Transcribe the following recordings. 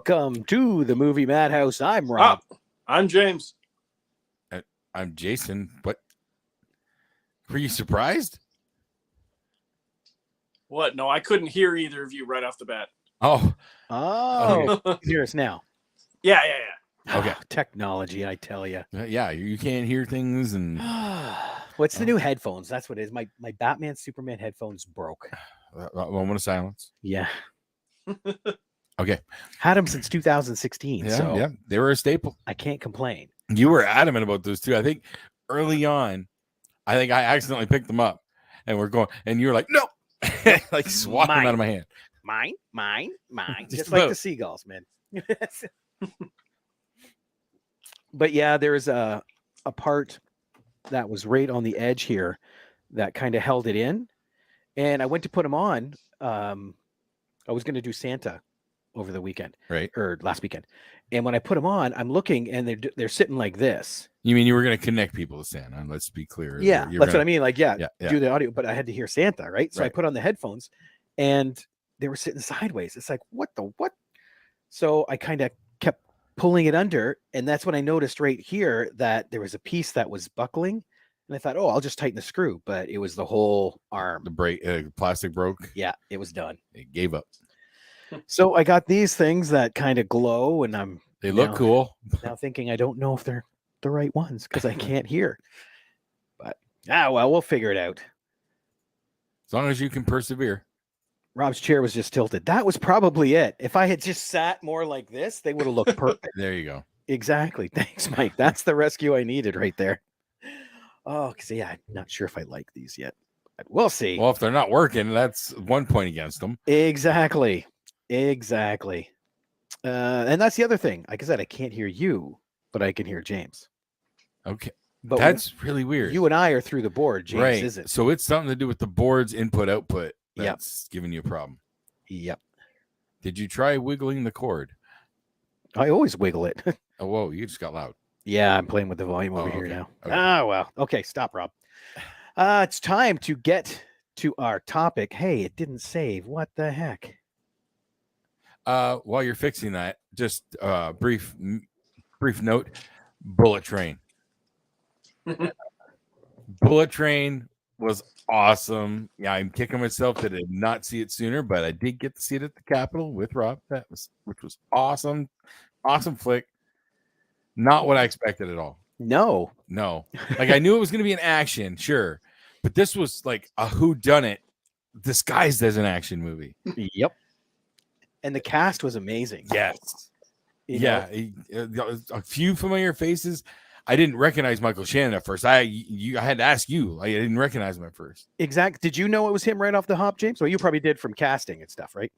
Welcome to the Movie Madhouse. I'm Rob. I'm James. I'm Jason. What? Were you surprised? What? No, I couldn't hear either of you right off the bat. Oh. Okay. Hear us now. Yeah. Okay. Technology, I tell you. Yeah, you can't hear things. And what's the new headphones? That's what it is. My Batman Superman headphones broke. Moment of silence. Yeah. Okay. Had them since 2016. Yeah, they were a staple. I can't complain. You were adamant about those too. I think early on, I accidentally picked them up, and we're going, and you were like, "No," like swatting them out of my hand. Mine. Just like the seagulls, man. But yeah, there's a part that was right on the edge here that kind of held it in, and I went to put them on. I was going to do Santa over the weekend, right, or last weekend, and when I put them on, I'm looking, and they're sitting like this. You mean you were going to connect people to Santa? Let's be clear. Yeah, that's what I mean. Like, do the audio, but I had to hear Santa, right? So right. I put on the headphones, and they were sitting sideways. It's like, what? So I kind of kept pulling it under, and that's when I noticed right here that there was a piece that was buckling, and I thought, oh, I'll just tighten the screw, but it was the whole arm. The plastic broke. Yeah, it was done. It gave up. So I got these things that kind of glow, and they look cool. Now thinking I don't know if they're the right ones because I can't hear. But well, we'll figure it out. As long as you can persevere. Rob's chair was just tilted. That was probably it. If I had just sat more like this, they would have looked perfect. There you go. Exactly. Thanks, Mike. That's the rescue I needed right there. Oh, because I'm not sure if I like these yet. But we'll see. Well, if they're not working, that's one point against them. Exactly. And that's the other thing. Like I said, I can't hear you, but I can hear James. Okay. But that's really weird. You and I are through the board, James, right. isn't? So it's something to do with the board's input-output that's giving you a problem. Yep. Did you try wiggling the cord? I always wiggle it. Oh, whoa, you just got loud. Yeah, I'm playing with the volume over here now. Okay. Well. Okay, stop, Rob. It's time to get to our topic. Hey, it didn't save. What the heck? While you're fixing that, just brief note, Bullet Train. Bullet Train was awesome. Yeah, I'm kicking myself that I did not see it sooner, but I did get to see it at the Capitol with Rob. Which was awesome. Awesome flick. Not what I expected at all. No. Like I knew it was going to be an action, sure, but this was like a whodunit disguised as an action movie. Yep. And the cast was amazing. Yes. A few familiar faces. I didn't recognize Michael Shannon at first. I had to ask you. I didn't recognize him at first. Exactly. Did you know it was him right off the hop, James? Well, you probably did from casting and stuff, right?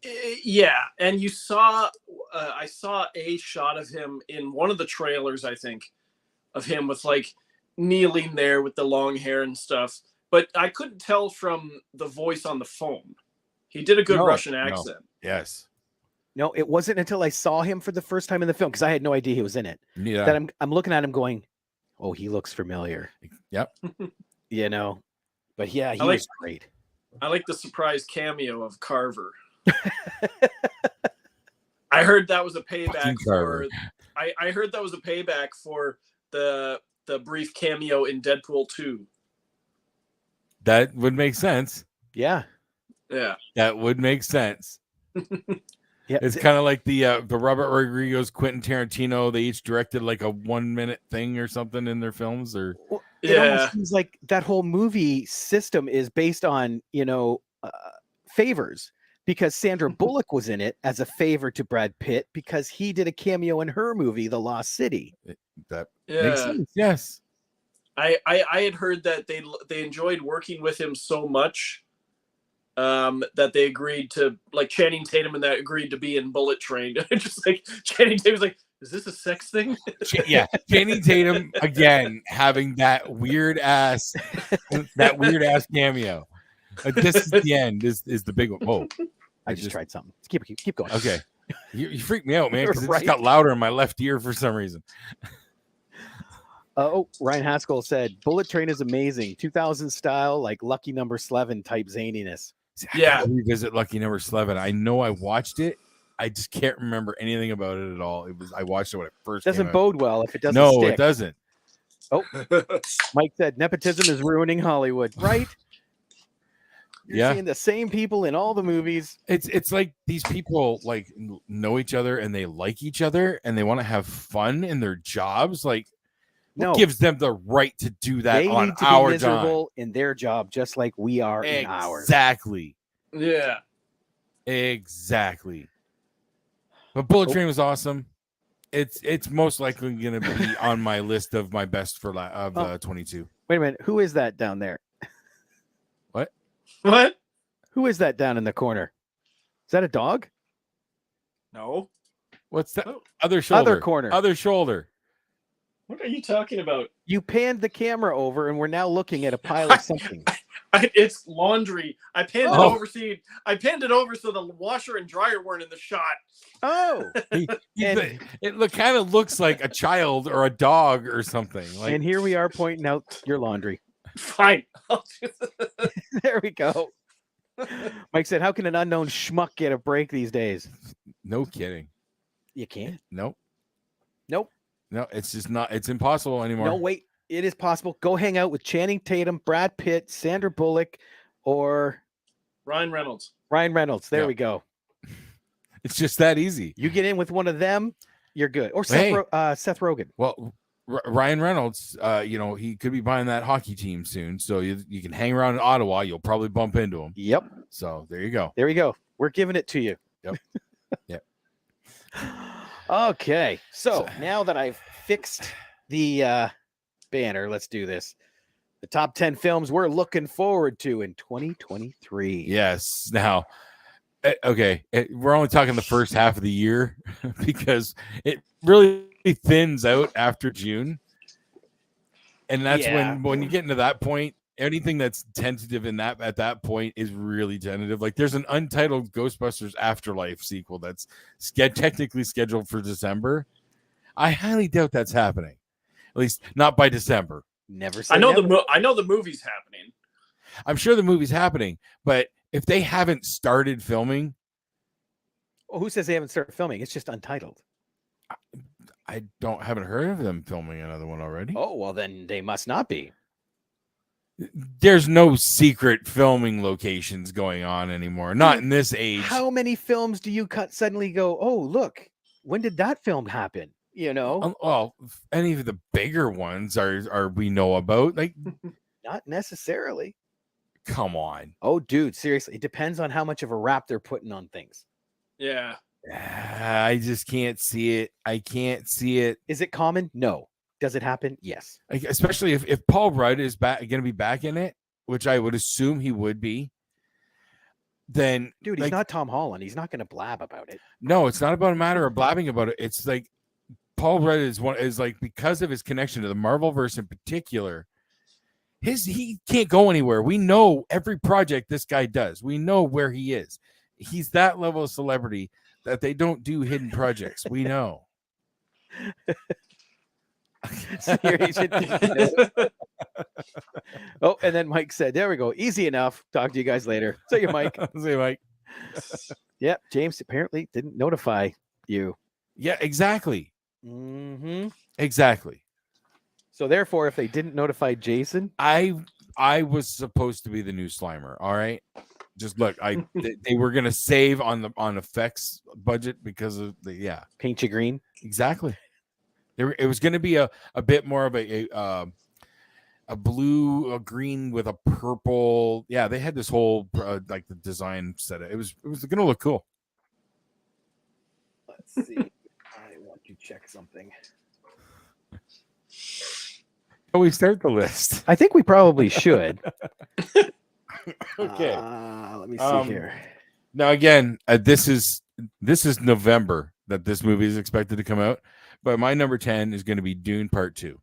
Yeah, and you saw. I saw a shot of him in one of the trailers. I think of him with like kneeling there with the long hair and stuff. But I couldn't tell from the voice on the phone. He did a good Russian accent. Yes. No, it wasn't until I saw him for the first time in the film because I had no idea he was in it. Yeah. That I'm looking at him going, oh, he looks familiar. Yep. But yeah, he was great. I like the surprise cameo of Carver. I heard that was a payback for. I heard that was a payback for the brief cameo in Deadpool 2. That would make sense. Yeah. That would make sense. Yeah, it's kind of like the Robert Rodriguez, Quentin Tarantino. They each directed like a 1-minute thing or something in their films. Or it almost seems like that whole movie system is based on favors, because Sandra Bullock was in it as a favor to Brad Pitt because he did a cameo in her movie, The Lost City. That makes sense. Yes, I had heard that they enjoyed working with him so much that they agreed to, like Channing Tatum and that agreed to be in Bullet Train. Just like Channing Tatum's like, is this a sex thing? Yeah, Channing Tatum again having that weird ass cameo. This is the end. This is the big one. Whoa! I just tried something. Keep going. Okay, you freaked me out, man, because it Right. just got louder in my left ear for some reason. Ryan Haskell said, "Bullet Train is amazing, 2000 style, like Lucky Number 11 type zaniness." See, I Yeah. gotta revisit Lucky Number 11. I know I watched it. I just can't remember anything about it at all. I watched it when it first Doesn't came out. bode well if it doesn't No, stick. it doesn't. Mike said, "Nepotism is ruining Hollywood." Right? You're seeing the same people in all the movies. It's like these people like know each other and they like each other and they want to have fun in their jobs. Like, what gives them the right to do that they on need to our be miserable dime? in their job, just like we are in ours. Exactly. Yeah. Exactly. But Bullet Train was awesome. It's most likely going to be on my list of my best for 22. Wait a minute, who is that down there? What? Who is that down in the corner? Is that a dog? No. What's that? Oh. Other shoulder. Other corner. Other shoulder. What are you talking about? You panned the camera over, and we're now looking at a pile of something. It's laundry. I panned Oh. it over. See, I panned it over so the washer and dryer weren't in the shot. Oh, It kind of looks like a child or a dog or something. Like, and here we are pointing out your laundry. Fine. There we go. Mike said, "How can an unknown schmuck get a break these days?" no kidding. You can't. Nope. Nope. No, it's just not. It's impossible anymore. No, wait. It is possible. Go hang out with Channing Tatum, Brad Pitt, Sandra Bullock, or Ryan Reynolds. Ryan Reynolds. There Yeah. we go. It's just that easy. You get in with one of them, you're good. Or Hey. Seth Rogen. Well, Ryan Reynolds, he could be buying that hockey team soon. So you can hang around in Ottawa. You'll probably bump into him. Yep. So there you go. There we go. We're giving it to you. Yep. Yep. Okay. So now that I've fixed the banner, let's do this. The top 10 films we're looking forward to in 2023. Yes. Now, okay, we're only talking the first half of the year because it really thins out after June, and that's when you get into that point. Anything that's tentative at that point is really tentative. Like there's an untitled Ghostbusters Afterlife sequel that's technically scheduled for December. I highly doubt that's happening, at least not by December. Never say I know never. I know the movie's happening. I'm sure the movie's happening, but if they haven't started filming, Well, who says they haven't started filming? It's just untitled. I haven't heard of them filming another one already. Oh, well, then they must not be. There's no secret filming locations going on anymore. Not in this age. How many films do you suddenly go, oh, look, when did that film happen? You know? Well, any of the bigger ones are we know about. Like, Not necessarily. come on. Oh, dude, seriously. It depends on how much of a wrap they're putting on things. Yeah. I just can't see it. I can't see it. Is it common? No. Does it happen? Yes. Like, especially if Paul Rudd is going to be back in it, which I would assume he would be. Then, Dude, he's not Tom Holland. He's not going to blab about it. No, it's not about a matter of blabbing about it. It's like Paul Rudd is like, because of his connection to the Marvelverse in particular, he can't go anywhere. We know every project this guy does. We know where he is. He's that level of celebrity that they don't do hidden projects. We know. Oh, and then Mike said, there we go. Easy enough. Talk to you guys later. See you, Mike. See you, Mike. Yep. James apparently didn't notify you. Yeah, exactly. Mm-hmm. Exactly. So therefore, if they didn't notify Jason, I was supposed to be the new Slimer. All right. Just look, they were gonna save on effects budget because of paint you green. Exactly. It was going to be a bit more of a blue, a green with a purple. Yeah, they had this whole like the design set. It was going to look cool. Let's see. I want to check something. Can we start the list? I think we probably should. Okay. Let me see here. Now again, this is November that this movie is expected to come out, but my number 10 is going to be Dune Part 2.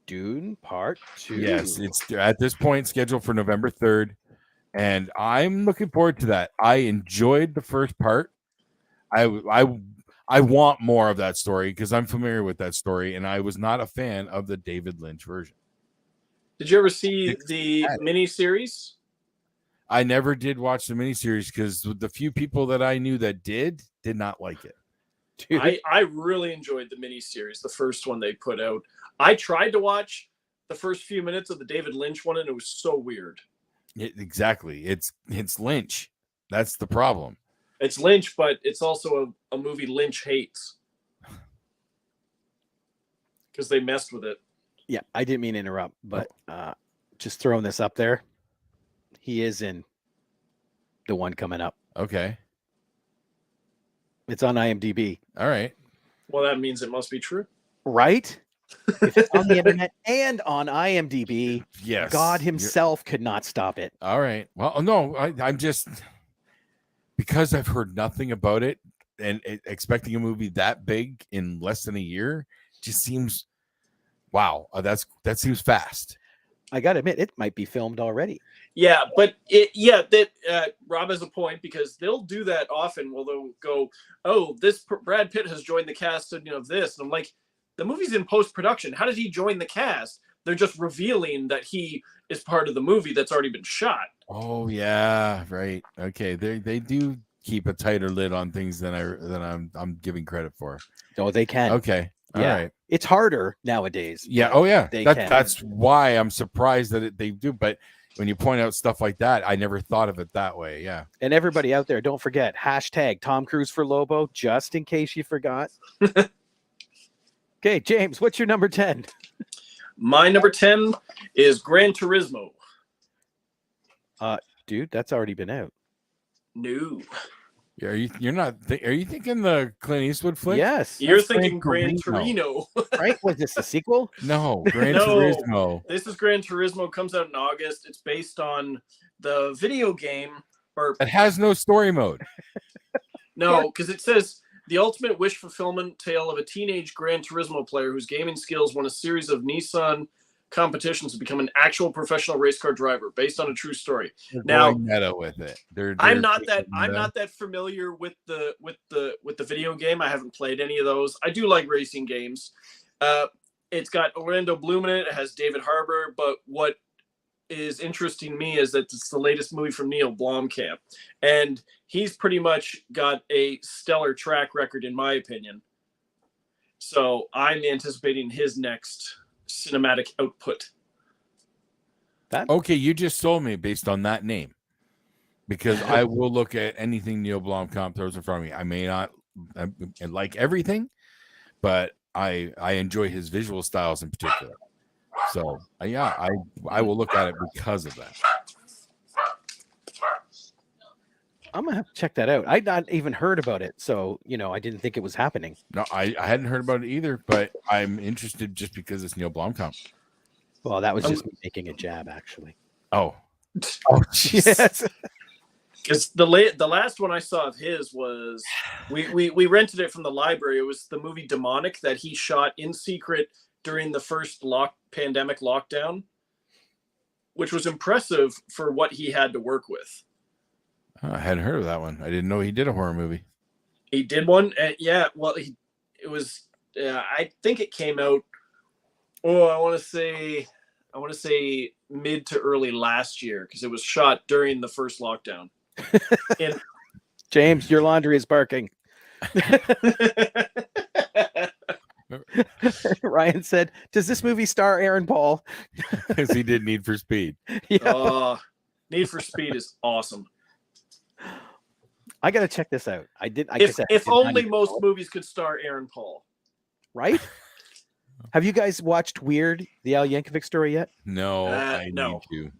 Dune Part 2. Yes, it's at this point scheduled for November 3rd, and I'm looking forward to that. I enjoyed the first part. I want more of that story because I'm familiar with that story, and I was not a fan of the David Lynch version. Did you ever see the miniseries? I never did watch the miniseries because the few people that I knew that did not like it. Dude. I really enjoyed the miniseries, the first one they put out. I tried to watch the first few minutes of the David Lynch one, and it was so weird. Exactly. It's Lynch. That's the problem. It's Lynch, but it's also a movie Lynch hates because they messed with it. Yeah, I didn't mean to interrupt, but just throwing this up there. He is in the one coming up. Okay. It's on IMDb. All right. Well, that means it must be true. Right? If it's on the internet and on IMDb, Yes. God himself could not stop it. All right. Well, no, I'm just because I've heard nothing about it and expecting a movie that big in less than a year just seems wow. That seems fast. I got to admit, it might be filmed already. Yeah, but Rob has a point because they'll do that often. Well, they'll go, "Oh, this Brad Pitt has joined the cast of this," and I'm like, "The movie's in post production. How did he join the cast?" They're just revealing that he is part of the movie that's already been shot. Oh yeah, right. Okay, they do keep a tighter lid on things than I'm giving credit for. Oh, they can. Okay, all right. It's harder nowadays. Yeah. Oh yeah. They can. That's why I'm surprised that they do. But when you point out stuff like that, I never thought of it that way. Yeah. And everybody out there, don't forget hashtag Tom Cruise for Lobo, just in case you forgot. Okay, James, what's your number 10? My number 10 is Gran Turismo. Dude, that's already been out. No. Yeah, are you thinking the Clint Eastwood flick? Yes. You're That's thinking Gran Gran Torino. Right? Was this a sequel? No, Gran No. Turismo. This is Gran Turismo. Comes out in August. It's based on the video game. Or It has no story mode. no, because it says the ultimate wish fulfillment tale of a teenage Gran Turismo player whose gaming skills won a series of Nissan competitions to become an actual professional race car driver, based on a true story. They're Now, going meta with it. I'm not that familiar with the video game. I haven't played any of those. I do like racing games. It's got Orlando Bloom in it. It has David Harbour. But what is interesting to me is that it's the latest movie from Neil Blomkamp, and he's pretty much got a stellar track record, in my opinion. So I'm anticipating his next cinematic output. Okay, you just sold me based on that name. Because I will look at anything Neil Blomkamp throws in front of me. I may not like everything, but I enjoy his visual styles in particular. So yeah, I will look at it because of that. I'm gonna have to check that out. I'd not even heard about it, so I didn't think it was happening. No, I hadn't heard about it either, but I'm interested just because it's Neil Blomkamp. Well, that was just me making a jab, actually. Oh, Yes. Because the last one I saw of his was we rented it from the library. It was the movie Demonic that he shot in secret during the first pandemic lockdown, which was impressive for what he had to work with. I hadn't heard of that one. I didn't know he did a horror movie. He did one, yeah. Well, it was. I think it came out. Oh, I want to say mid to early last year because it was shot during the first lockdown. James, your laundry is barking. Ryan said, "Does this movie star Aaron Paul?" Because he did Need for Speed. Yeah. Need for Speed is awesome. I got to check this out. If only most movies could star Aaron Paul. Right? Have you guys watched Weird, the Al Yankovic story yet? No, I no. need to.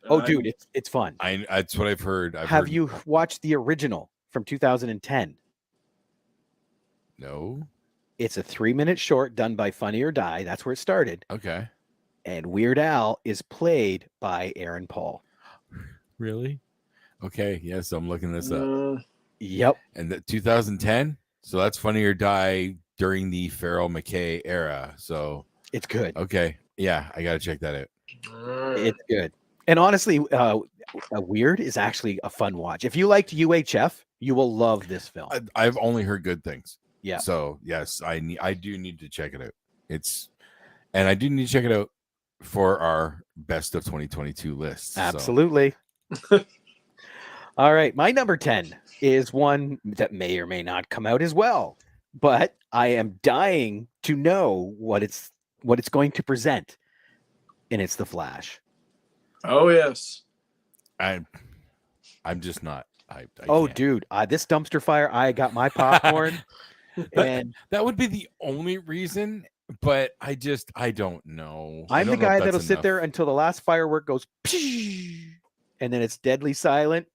Oh, dude, it's fun. That's what I've heard. Have you watched the original from 2010? No. It's a 3-minute short done by Funny or Die. That's where it started. Okay. And Weird Al is played by Aaron Paul. Really? Okay. Yes, I'm looking this up. Yep. And the 2010. So that's Funny or Die during the Farrell McKay era. So It's good. okay, yeah, I gotta check that out. It's good. And honestly, Weird is actually a fun watch. If you liked UHF, you will love this film. I've only heard good things. Yeah. So yes, I do need to check it out. And I do need to check it out for our best of 2022 list. Absolutely. All right, my number 10 is one that may or may not come out as well, but I am dying to know what it's going to present, and it's The Flash. Oh yes. I'm just not. I Oh, can't. dude, this dumpster fire. I got my popcorn, and That would be the only reason. But I don't know. I I'm the don't know if guy that's that'll sit enough. there until the last firework goes, and then it's deadly silent.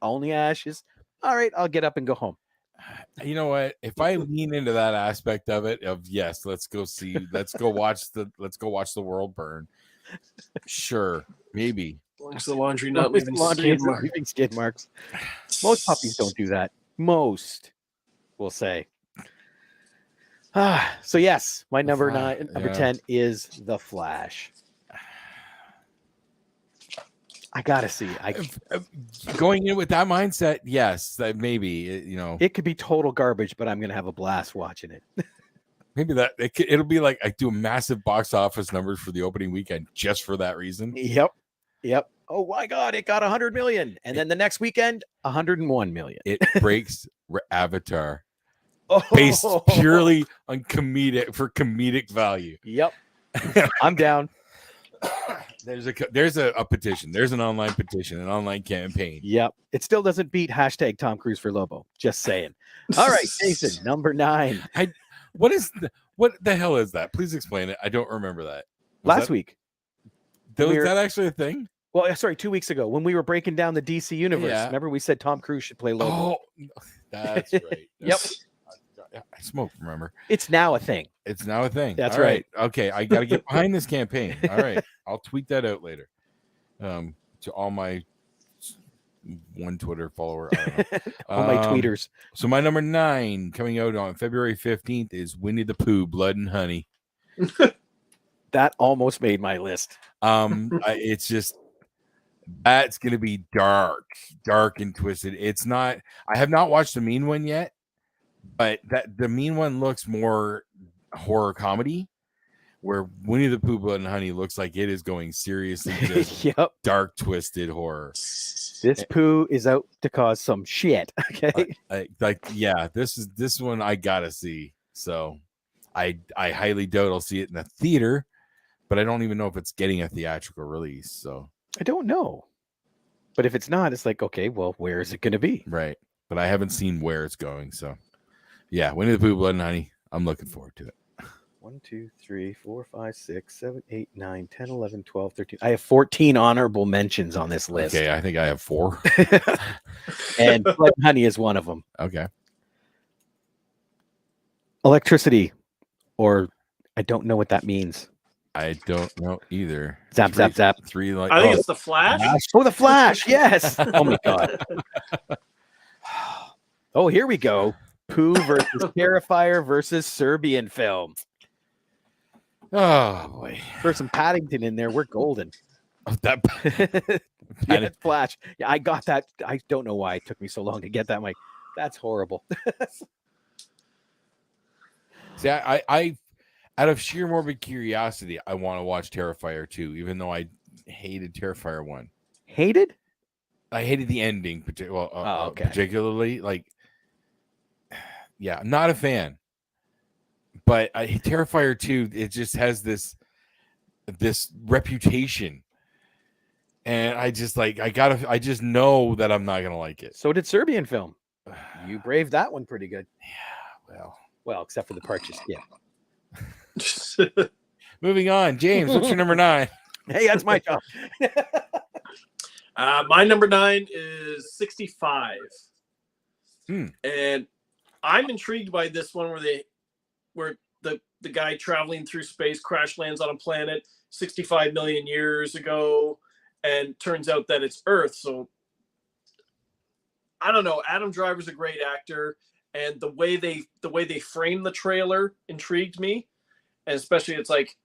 Only ashes. All right, I'll get up and go home. You know what? If I lean into that aspect of it, of yes, let's go watch the world burn. Sure, maybe. As long as the laundry not leaving skid marks. Leaving skid marks. Most puppies don't do that. Most, we'll say. So yes, my number 10 is The Flash. I gotta see. Going in with that mindset, yes, that maybe it could be total garbage, but I'm gonna have a blast watching it. Maybe that it'll be like I do a massive box office numbers for the opening weekend just for that reason. Yep. Oh my God, it got 100 million, and then the next weekend, 101 million. It breaks Avatar Oh, based purely on comedic value. Yep, I'm down. There's a petition. There's an online petition, an online campaign. Yep, it still doesn't beat hashtag Tom Cruise for Lobo. Just saying. All right, Jason, number 9. What the hell is that? Please explain it. I don't remember that. Last week. Was that actually a thing? Well, sorry, 2 weeks ago when we were breaking down the DC universe. Yeah. Remember we said Tom Cruise should play Lobo? Oh, that's right. Yep. I smoke, remember? It's now a thing. It's now a thing. That's All right. Okay, I got to get behind this campaign. All right. I'll tweet that out later. To all my one Twitter follower. I don't know. All my tweeters. So my number 9 coming out on February 15th is Winnie the Pooh, Blood and Honey. That almost made my list. It's just that's going to be dark and twisted. It's not. I have not watched the Mean One yet, but the Mean One looks more horror comedy, where Winnie the Pooh, Blood and Honey looks like it is going seriously just Yep. dark, twisted horror. This Pooh is out to cause some shit. Okay. This one I gotta see. So I highly doubt I'll see it in the theater, but I don't even know if it's getting a theatrical release. So I don't know. But if it's not, it's like, okay, well, where is it going to be? right. But I haven't seen where it's going. So yeah, Winnie the Pooh, Blood and Honey. I'm looking forward to it. 1, 2, 3, 4, 5, 6, 7, 8, 9, 10, 11, 12, 13. I have 14 honorable mentions on this list. Okay, I think I have 4. And Blood and Honey is one of them. Okay. Electricity, or I don't know what that means. I don't know either. Zap, zap, zap. 3 like I think it's the Flash. Oh, the Flash. Yes. Oh my God. Oh, here we go. Pooh versus Terrifier versus Serbian film. Oh boy. For some Paddington in there, we're golden. Oh, that Yeah, Flash. Yeah, I got that. I don't know why it took me so long to get that. I'm like, that's horrible. See, I out of sheer morbid curiosity, I want to watch Terrifier 2, even though I hated Terrifier 1. Hated? I hated the ending, okay. particularly. Like, yeah, I'm not a fan. But Terrifier 2, it just has this reputation. And I just I just know that I'm not gonna like it. So did Serbian film. You braved that one pretty good. Yeah, well, except for the part you skipped. Moving on, James, what's your number 9? Hey, that's my job. My number 9 is 65. And I'm intrigued by this one where the guy traveling through space crash lands on a planet 65 million years ago, and turns out that it's Earth. So I don't know. Adam Driver's a great actor, and the way they framed the trailer intrigued me, and especially it's like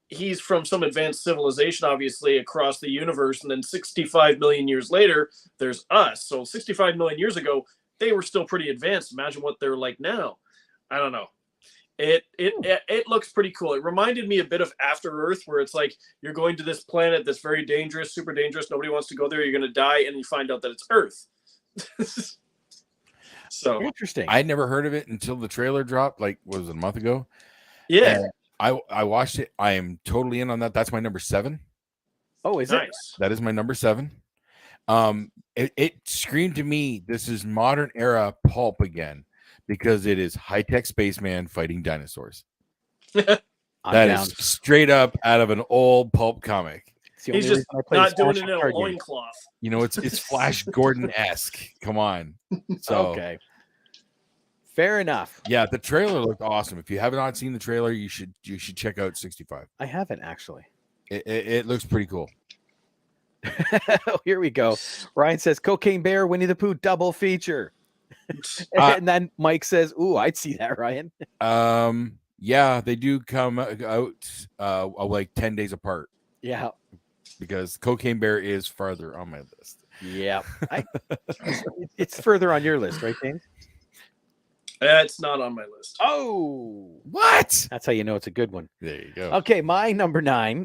he's from some advanced civilization, obviously, across the universe, and then 65 million years later, there's us. So 65 million years ago, they were still pretty advanced. Imagine what they're like now. I don't know. It looks pretty cool. It reminded me a bit of After Earth, where it's like you're going to this planet that's very dangerous, super dangerous. Nobody wants to go there. You're going to die, and you find out that it's Earth. So Interesting. I never heard of it until the trailer dropped. Like, what was it, a month ago? yeah, And I watched it. I am totally in on that. That's my number 7. Oh, is it? nice. That is my number 7. It screamed to me, this is modern era pulp again, because it is high-tech spaceman fighting dinosaurs. I'm That down. is straight up out of an old pulp comic. It's the He's only just reason I play not doing Smash it in a card games. loincloth. You know, it's Flash Gordon-esque. Come on. So Okay. Fair enough. yeah, the trailer looked awesome. If you have not seen the trailer, you should check out 65. I haven't actually. It looks pretty cool. Here we go. Ryan says Cocaine Bear, Winnie the Pooh double feature. And then Mike says, "Ooh, I'd see that, Ryan." Yeah, they do come out like 10 days apart Yeah. because Cocaine Bear is farther on my list. Yeah. It's further on your list, right, James? It's not on my list. Oh, What? that's how you know it's a good one. There you go. Okay, my number 9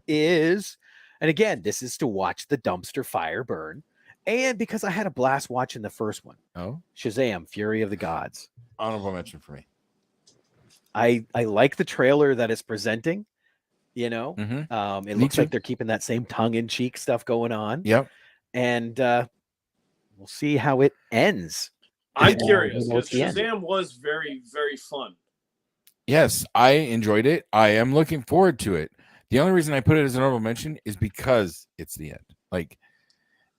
is, and again, this is to watch the dumpster fire burn, and because I had a blast watching the first one, Oh, Shazam! Fury of the Gods. honorable mention for me. I like the trailer that it's presenting. You know, Mm-hmm. it Me looks too. like they're keeping that same tongue-in-cheek stuff going on, Yep. and we'll see how it ends. I'm Yeah, curious you know, it's because the end. Shazam was very, very fun. Yes, I enjoyed it. I am looking forward to it. The only reason I put it as an honorable mention is because it's the end. Like,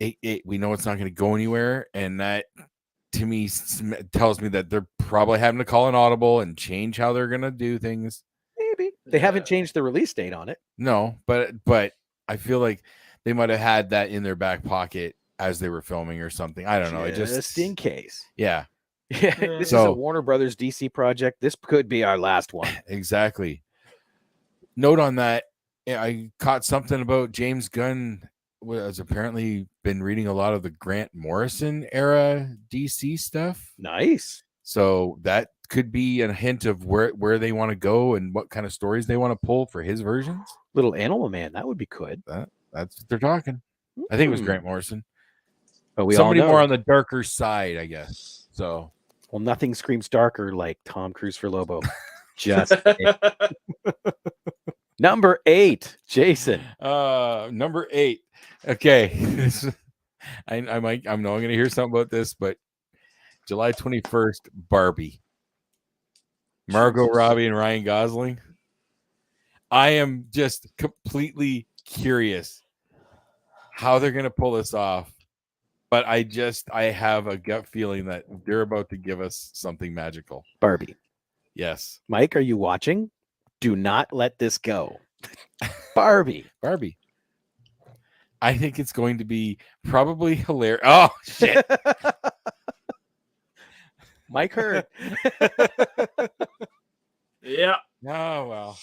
we know it's not going to go anywhere, and that to me tells me that they're probably having to call an audible and change how they're going to do things. Maybe they haven't changed the release date on it. No, but I feel like they might have had that in their back pocket as they were filming or something. I don't know. It just in case. yeah, Yeah, this is a So- Warner Brothers DC project. This could be our last one. exactly. Note on that, I caught something about James Gunn was apparently been reading a lot of the Grant Morrison era DC stuff. Nice. So that could be a hint of where they want to go and what kind of stories they want to pull for his versions. Little Animal Man. That would be good. That's what they're talking. I think it was Hmm. Grant Morrison. But we Somebody all know. more on the darker side, I guess. So Well, nothing screams darker like Tom Cruise for Lobo. Just number 8, Jason. number 8. Okay. I'm going to hear something about this, but July 21st, Barbie. Margot Robbie and Ryan Gosling. I am just completely curious how they're going to pull this off. But I have a gut feeling that they're about to give us something magical. Barbie. Yes. Mike, are you watching? Do not let this go. Barbie. I think it's going to be probably hilarious. Oh, shit. Mike heard. Yeah. Oh, well.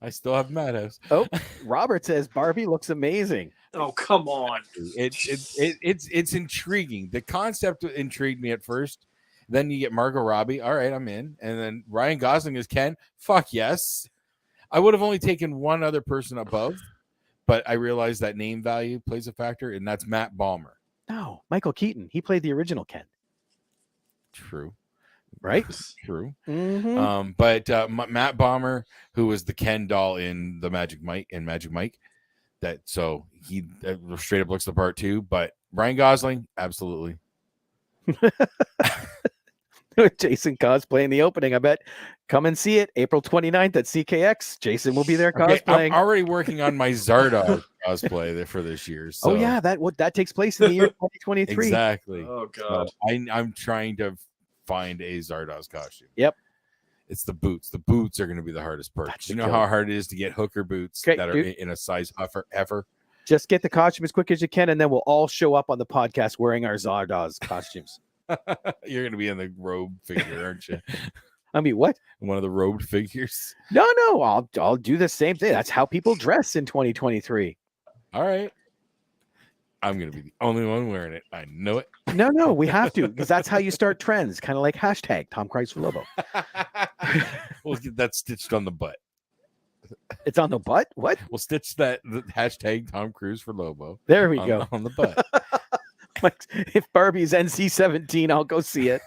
I still have Madhouse. Oh, Robert says Barbie looks amazing. Oh, come on. It's intriguing. The concept intrigued me at first. Then you get Margot Robbie. All right, I'm in. And then Ryan Gosling is Ken. Fuck yes. I would have only taken one other person above, but I realized that name value plays a factor, and that's Matt Balmer. No, Michael Keaton. He played the original Ken, True. right? True. Mm-hmm. But Matt Balmer, who was the Ken doll in the Magic Mike, that so he straight up looks the part too. But Ryan Gosling, absolutely. Jason cosplaying the opening. I bet. Come and see it April 29th at CKX. Jason will be there Okay, cosplaying. I'm already working on my Zardoz cosplay for this year. So. Oh yeah, that takes place in the year 2023. Exactly. Oh, God. So I'm trying to find a Zardoz costume. Yep. It's the boots. The boots are going to be the hardest part. That's You the know killer. how hard it is to get hooker boots Okay, that are dude. in a size heifer. Just get the costume as quick as you can, and then we'll all show up on the podcast wearing our Zardoz costumes. You're gonna be in the robe figure, aren't you? I mean, what? One of the robed figures. No, I'll do the same thing. That's how people dress in 2023. All right. I'm gonna be the only one wearing it. I know it. No, we have to, because that's how you start trends. Kind of like hashtag Tom Cruise for Lobo. We'll get that stitched on the butt. It's on the butt. What? We'll stitch the hashtag Tom Cruise for Lobo. There we go. On the butt. Like, if Barbie's NC-17, I'll go see it.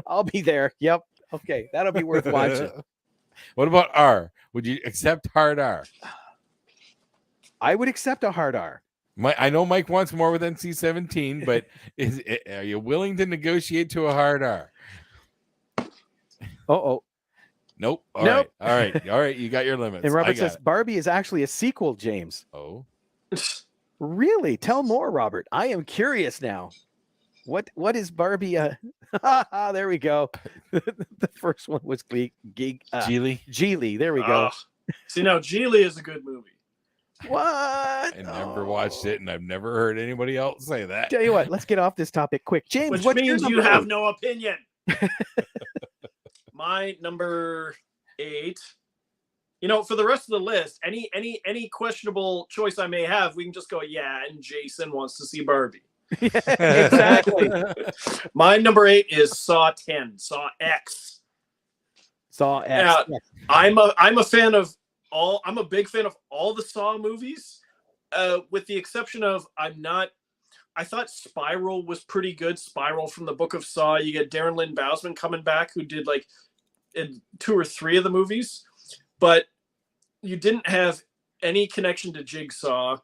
I'll be there. Yep. Okay, that'll be worth watching. What about R? Would you accept hard R? I would accept a hard R. I know Mike wants more with NC-17, but are you willing to negotiate to a hard R? Oh. Nope. All Nope. right. You got your limits. And Robert says Barbie is actually a sequel, James. Oh. Really? Tell more, Robert. I am curious now. What is Barbie? There we go. The first one was Geely. There we go. See, now Geely is a good movie. What? I never watched it, and I've never heard anybody else say that. Tell you what, let's get off this topic quick. James, which what's means your you number have 8? no opinion. My number 8. You know, for the rest of the list, any questionable choice I may have, we can just go, yeah, and Jason wants to see Barbie. Exactly. My number 8 is Saw 10, Saw X. Saw X. I'm a fan of I'm a big fan of all the Saw movies, with the exception of I thought Spiral was pretty good. Spiral from the Book of Saw. You get Darren Lynn Bousman coming back, who did like 2 or 3 of the movies, but you didn't have any connection to Jigsaw,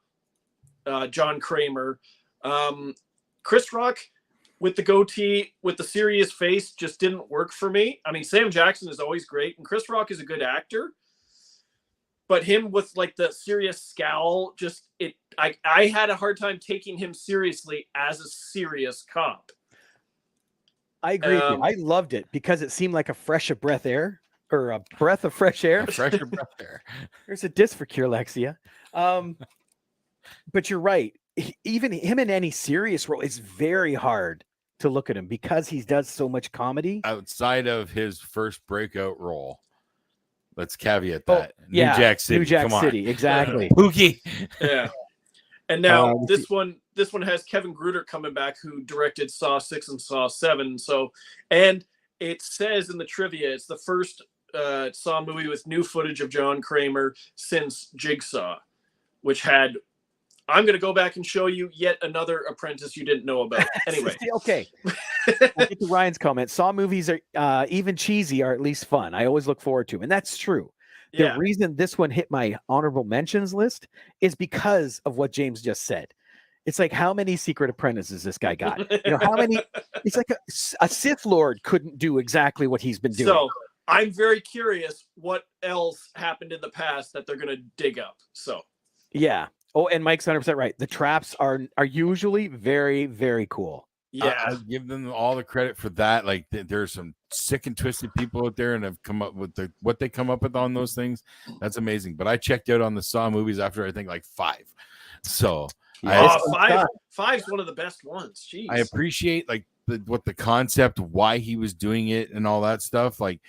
John Kramer. Chris Rock with the goatee, with the serious face, just didn't work for me. I mean, Sam Jackson is always great, and Chris Rock is a good actor, but him with like the serious scowl, I had a hard time taking him seriously as a serious cop. I agree with you. I loved it because it seemed like a fresh of breath air, or a breath of fresh air. A fresher breath air. There's a disc for Curlexia. But you're right. Even him in any serious role, it's very hard to look at him because he does so much comedy. Outside of his first breakout role. Let's caveat that. New Jack City. New Jack Come on. City, exactly. Pookie. Yeah. And now this one has Kevin Gruder coming back, who directed Saw 6 and Saw 7. So, and it says in the trivia, it's the first Saw movie with new footage of John Kramer since Jigsaw, which had, I'm going to go back and show you yet another apprentice you didn't know about. Anyway. Okay. We'll get to Ryan's comment. Saw movies are even cheesy, are at least fun. I always look forward to them. And that's true. The reason this one hit my honorable mentions list is because of what James just said. It's like, how many secret apprentices this guy got? You know, how many? It's like a Sith Lord couldn't do exactly what he's been doing. So I'm very curious what else happened in the past that they're going to dig up. So yeah. Oh, and Mike's 100% right. The traps are usually very, very cool. Yeah, I give them all the credit for that. Like, there's some sick and twisted people out there, and have come up with what they come up with on those things. That's amazing. But I checked out on the Saw movies after I think like 5. So five's one of the best ones. Jeez. I appreciate like what the concept, why he was doing it, and all that stuff. Like,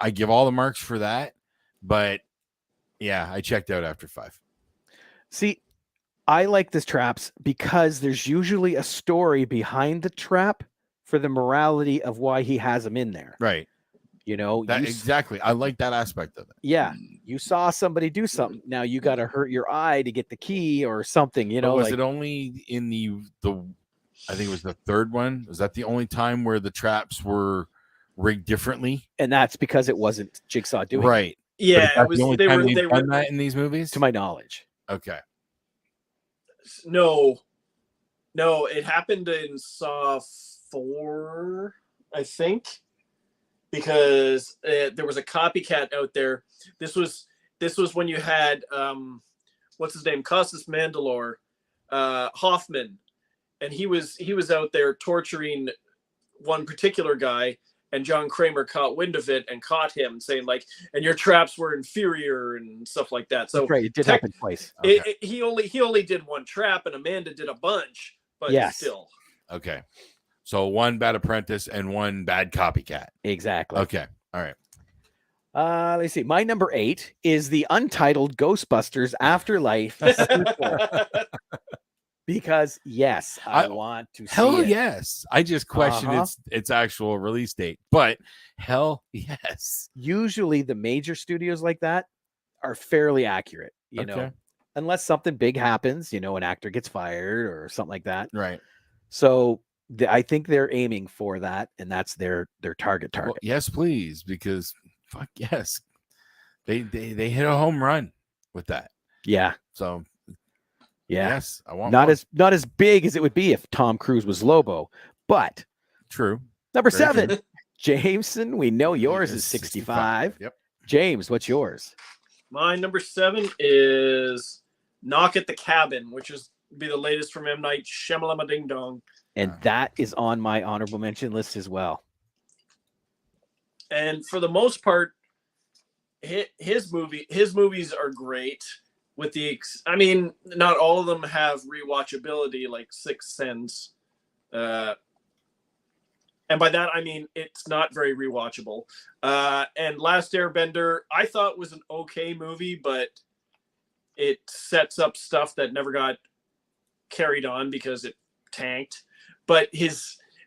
I give all the marks for that. But yeah, I checked out after 5. See, I like this traps because there's usually a story behind the trap for the morality of why he has them in there. Right. You know, exactly. I like that aspect of it. Yeah. You saw somebody do something. Now you got to hurt your eye to get the key or something, you know. Was it only in the I think it was the 3rd one? Was that the only time where the traps were rigged differently? And that's because it wasn't Jigsaw doing right. it. Yeah, it was. They were done that in these movies, to my knowledge. Okay. No, it happened in Saw 4, I think, because there was a copycat out there. This was when you had what's his name, Costas Mandalore, Hoffman, and he was out there torturing one particular guy, and John Kramer caught wind of it and caught him, saying like, "And your traps were inferior" and stuff like that. So That's right. It did happen twice. he only did one trap, and Amanda did a bunch, but Yes. still. Okay. So one bad apprentice and one bad copycat. Exactly. Okay. All right. Let's see. My number 8 is the untitled Ghostbusters Afterlife sequel. Because yes, I want to see hell it. yes. I just question its actual release date, but hell yes. Usually the major studios like that are fairly accurate, you know, unless something big happens, you know, an actor gets fired or something like that. Right. So I think they're aiming for that, and that's their target. Well, yes, please, because fuck yes, they hit a home run with that. Yeah. So yeah, yes, I want not as big as it would be if Tom Cruise was Lobo, but true. Number 7, Jameson. We know yours is 65. Yep. James, what's yours? My number 7 is Knock at the Cabin, which is be the latest from M. Night Shyamalan Ding Dong. And that is on my honorable mention list as well. And for the most part, his movies are great. With I mean, not all of them have rewatchability like Sixth Sense. And by that, I mean, it's not very rewatchable. And Last Airbender, I thought was an okay movie, but it sets up stuff that never got carried on because it tanked. But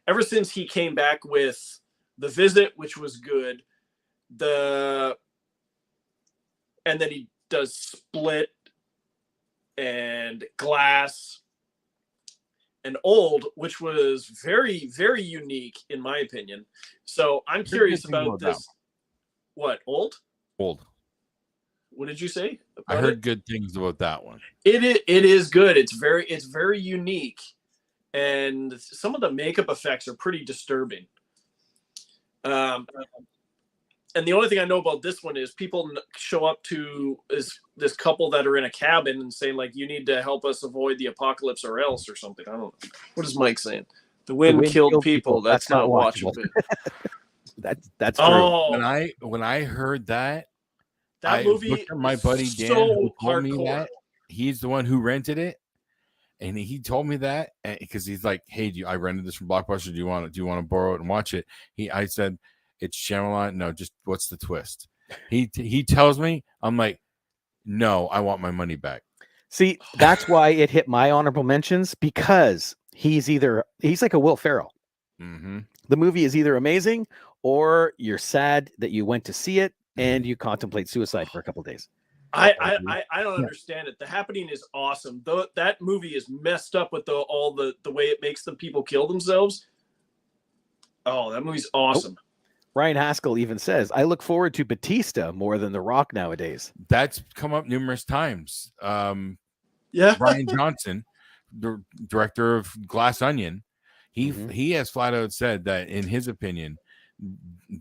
ever since he came back with The Visit, which was good, and then he does Split and Glass and Old, which was very, very unique in my opinion. So I'm curious about this. What, Old? Old. What did you say? I heard good things about that one. It is good. It's very unique, and some of the makeup effects are pretty disturbing. And the only thing I know about this one is people show up to this couple that are in a cabin and saying like, "You need to help us avoid the apocalypse or else," or something. I don't know. What is Mike saying? The wind killed people. That's not watchable. That's true. Oh, When I heard that movie, looked at my buddy Dan, so who told me hardcore. that he's the one who rented it, and he told me that because he's like, "Hey, I rented this from Blockbuster. Do you want to borrow it and watch it?" I said, "It's Shyamalan." No, just what's the twist? He tells me, I'm like, "No, I want my money back." See, that's why it hit my honorable mentions, because he's like a Will Ferrell. Mm-hmm. The movie is either amazing or you're sad that you went to see it and you contemplate suicide for a couple of days. I don't understand it. The Happening is awesome. Though that movie is messed up with the way it makes the people kill themselves. Oh, that movie's awesome. Ryan Haskell even says, "I look forward to Batista more than The Rock nowadays." That's come up numerous times. Yeah, Ryan Johnson, the director of Glass Onion, he has flat out said that in his opinion,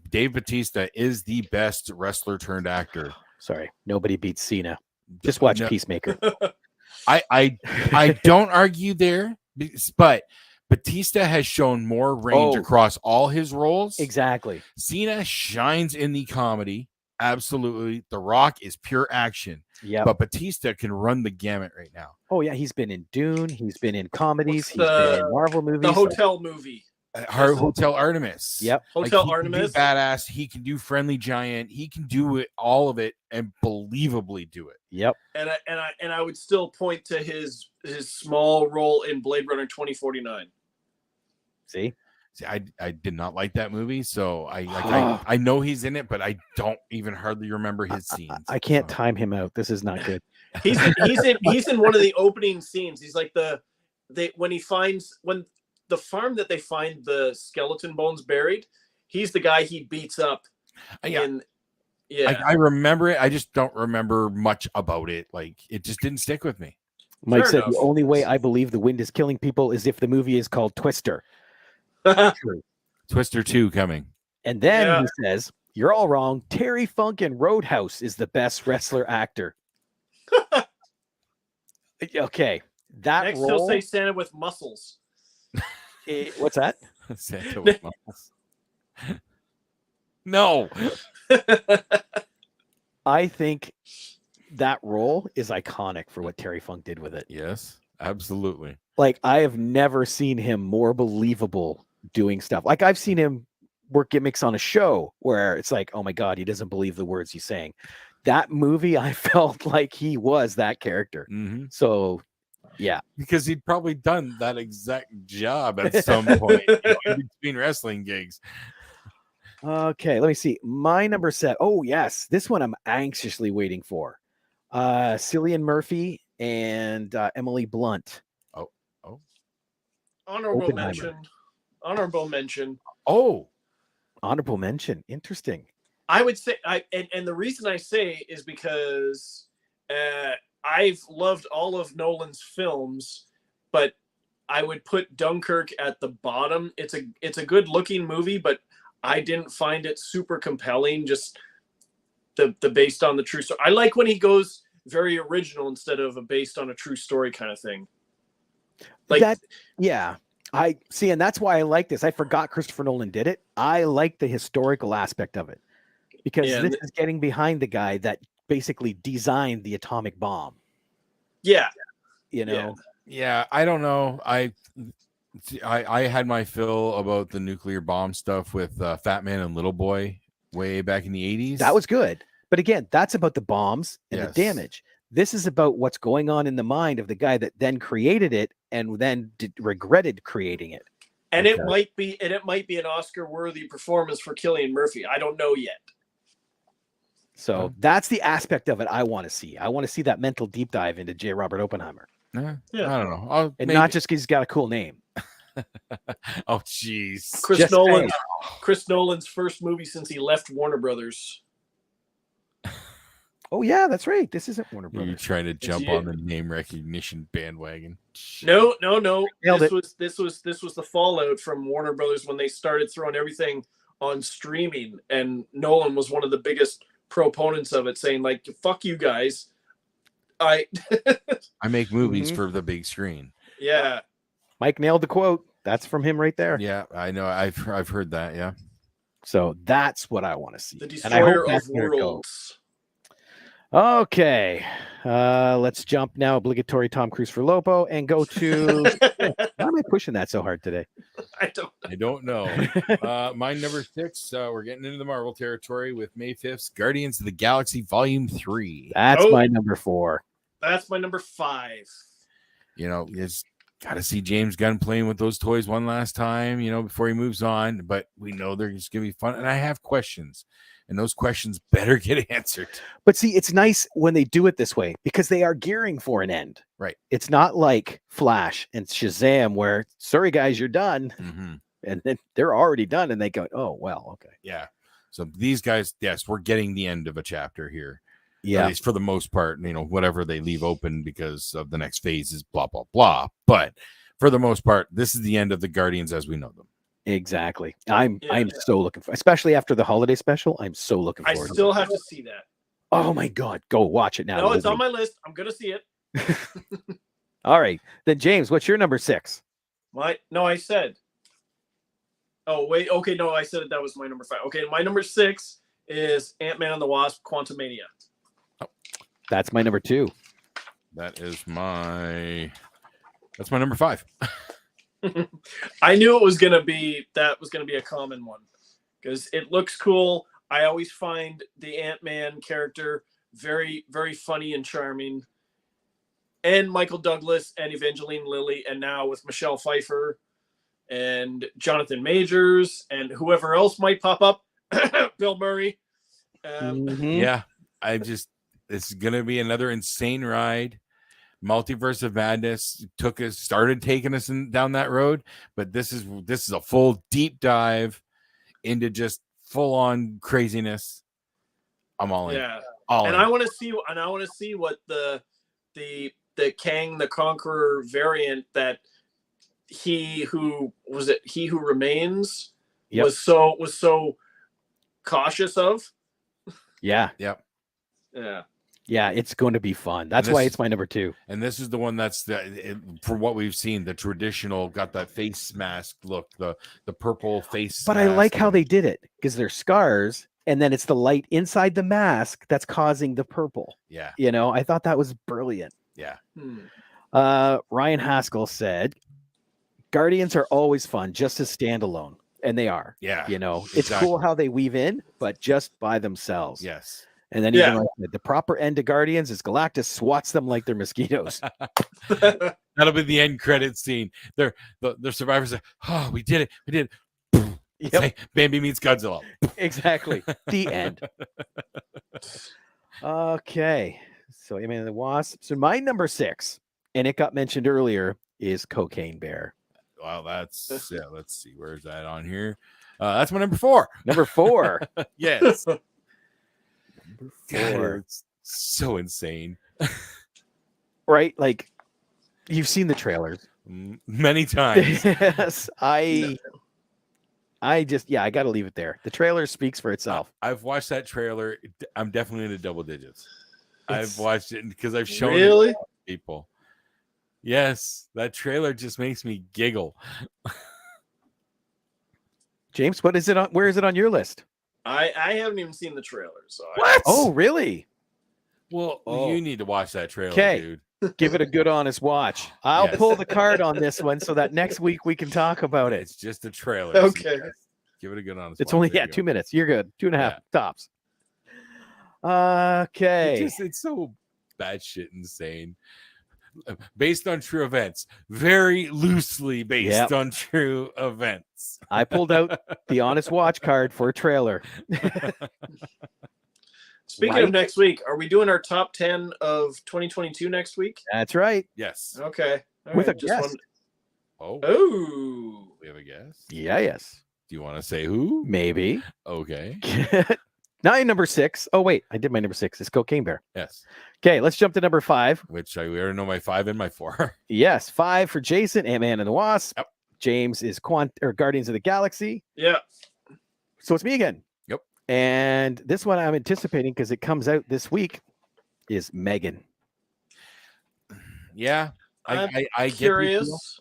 Dave Bautista is the best wrestler turned actor. Sorry, nobody beats Cena. Just watch Peacemaker. I don't argue there, but Batista has shown more range across all his roles. Exactly. Cena shines in the comedy. Absolutely. The Rock is pure action. Yeah. But Batista can run the gamut right now. Oh, yeah. He's been in Dune. He's been in comedies. He's been in Marvel movies. The hotel movie. Hotel Artemis. Yep. Hotel Artemis. He can do badass. He can do friendly giant. He can do it, all of it, and believably do it. Yep. And I would still point to his small role in Blade Runner 2049. See, I did not like that movie, so I know he's in it, but I don't even hardly remember his scenes. I can't time him out. This is not good. He's in one of the opening scenes. He's like when the farm that they find the skeleton bones buried, he's the guy he beats up. I remember it. I just don't remember much about it. Like, it just didn't stick with me. Mike said the only way I believe the wind is killing people is if the movie is called Twister. True. Twister 2 coming. And then he says, "You're all wrong. Terry Funk in Roadhouse is the best wrestler actor." Okay. That next role, he'll say Santa with muscles. What's that? Santa with muscles. No. I think that role is iconic for what Terry Funk did with it. Yes, absolutely. Like, I have never seen him more believable doing stuff. Like, I've seen him work gimmicks on a show where it's like, oh my God, he doesn't believe the words he's saying. That movie, I felt like he was that character. Mm-hmm. So, yeah. Because he'd probably done that exact job at some point, in between wrestling gigs. Okay, let me see. My number 7. Oh, yes. This one I'm anxiously waiting for. Cillian Murphy and Emily Blunt. Honorable Oppenheimer. mention. Honorable mention. Oh, Honorable mention. Interesting. I would say, and the reason I say is because I've loved all of Nolan's films, but I would put Dunkirk at the bottom. It's a good looking movie, but I didn't find it super compelling. Just the based on the true story. I like when he goes very original instead of a based on a true story kind of thing. Like that, yeah. I see, and that's why I like this. I forgot Christopher Nolan did it. I like the historical aspect of it because this is getting behind the guy that basically designed the atomic bomb. Yeah, you know. Yeah, I don't know. I had my fill about the nuclear bomb stuff with Fat Man and Little Boy way back in the 80s. That was good. But again, that's about the bombs and the damage. This is about what's going on in the mind of the guy that then created it and then regretted creating it. And it might be an Oscar-worthy performance for Cillian Murphy. I don't know yet. So that's the aspect of it I want to see. I want to see that mental deep dive into J. Robert Oppenheimer. I don't know. Not just because he's got a cool name. Oh, jeez. Chris Nolan's first movie since he left Warner Brothers. Oh yeah, that's right. This isn't Warner Brothers. You're trying to jump on the name recognition bandwagon. No. This was the fallout from Warner Brothers when they started throwing everything on streaming, and Nolan was one of the biggest proponents of it, saying like, "Fuck you guys, I make movies for the big screen." Yeah, Mike nailed the quote. That's from him right there. Yeah, I know. I've heard that. Yeah. So that's what I want to see. The Destroyer of Worlds. Okay, let's jump now. Obligatory Tom Cruise for Lobo and go to. Why am I pushing that so hard today? I don't know. My number 6. We're getting into the Marvel territory with May 5th's Guardians of the Galaxy Volume 3. That's my number 4. That's my number 5. It's got to see James Gunn playing with those toys one last time, before he moves on. But we know they're just going to be fun. And I have questions. And those questions better get answered. But see, it's nice when they do it this way because they are gearing for an end. Right. It's not like Flash and Shazam where, sorry, guys, you're done. Mm-hmm. And then they're already done. And they go, oh, well, okay. Yeah. So these guys, yes, we're getting the end of a chapter here. Yeah. At least for the most part, whatever they leave open because of the next phase is blah, blah, blah. But for the most part, this is the end of the Guardians as we know them. Exactly. I'm so looking for, especially after the holiday special. I'm so looking forward. I still have to see that. Oh my God. Go watch it now. No, it's on my list. I'm going to see it. All right. Then James, what's your number 6? I said. Oh, wait. Okay. No, I said that was my number 5. Okay. My number 6 is Ant-Man and the Wasp: Quantumania. Oh, that's my number 2. That's my number 5. I knew it was going to be a common one because it looks cool. I always find the Ant-Man character very, very funny and charming. And Michael Douglas and Evangeline Lilly, and now with Michelle Pfeiffer and Jonathan Majors and whoever else might pop up, Bill Murray. Yeah, this is going to be another insane ride. Multiverse of Madness started taking us down that road, but this is a full deep dive into just full on craziness. I'm all in. Yeah, all and in. I want to see what the Kang the Conqueror variant that he who remains was so cautious of. Yeah. Yep. Yeah. Yeah, it's going to be fun. That's this why is- it's my number 2. And this is the one that's for what we've seen, the traditional, got that face mask look, the purple face But I like mask how and- they did it because they're scars, and then it's the light inside the mask that's causing the purple. Yeah. You know, I thought that was brilliant. Yeah. Ryan Haskell said, Guardians are always fun, just as standalone. And they are. Yeah. You know, it's cool exactly. how they weave in, but just by themselves. Yes. And then even like the proper end to Guardians is Galactus swats them like they're mosquitoes. That'll be the end credit scene. The survivors are, oh, we did it. We did it. It's like Bambi meets Godzilla. Exactly. The end. Okay. So Ant-Man and the Wasp. So my number 6, and it got mentioned earlier, is Cocaine Bear. Well, that's let's see. Where's that on here? That's my number 4. Number 4. Yes. Number God, 4. it's so insane. Right? Like, you've seen the trailers. Many times. Yes. I just, I got to leave it there. The trailer speaks for itself. I've watched that trailer. I'm definitely into double digits. I've watched it because I've shown it to people. Yes, that trailer just makes me giggle. James, what is it on? Where is it on your list? I haven't even seen the trailer. So What? Oh, really? Well, you need to watch that trailer, 'Kay. dude. Give it a good, honest watch. I'll Yes. pull the card on this one so that next week we can talk about it. It's just a trailer. Okay. So give it a good honest. It's watch. only, There you go. 2 minutes. You're good. 2.5 tops. Okay. It's so batshit insane. Based on true events, very loosely based on true events. I pulled out the honest watch card for a trailer. Speaking of next week, are we doing our top 10 of 2022 next week? That's right. Yes. Okay. All With right, a just guest. Oh. We have a guest. Yeah, yes. Do you want to say who? Maybe. Okay. Now number 6. Oh, wait. I did my number 6. It's Cocaine Bear. Yes. Okay, let's jump to number 5. Which we already know my 5 and my 4. Yes, 5 for Jason, Ant-Man and the Wasp. Yep. James is Guardians of the Galaxy. Yeah. So it's me again. Yep. And this one I'm anticipating because it comes out this week is Megan. Yeah. I get curious.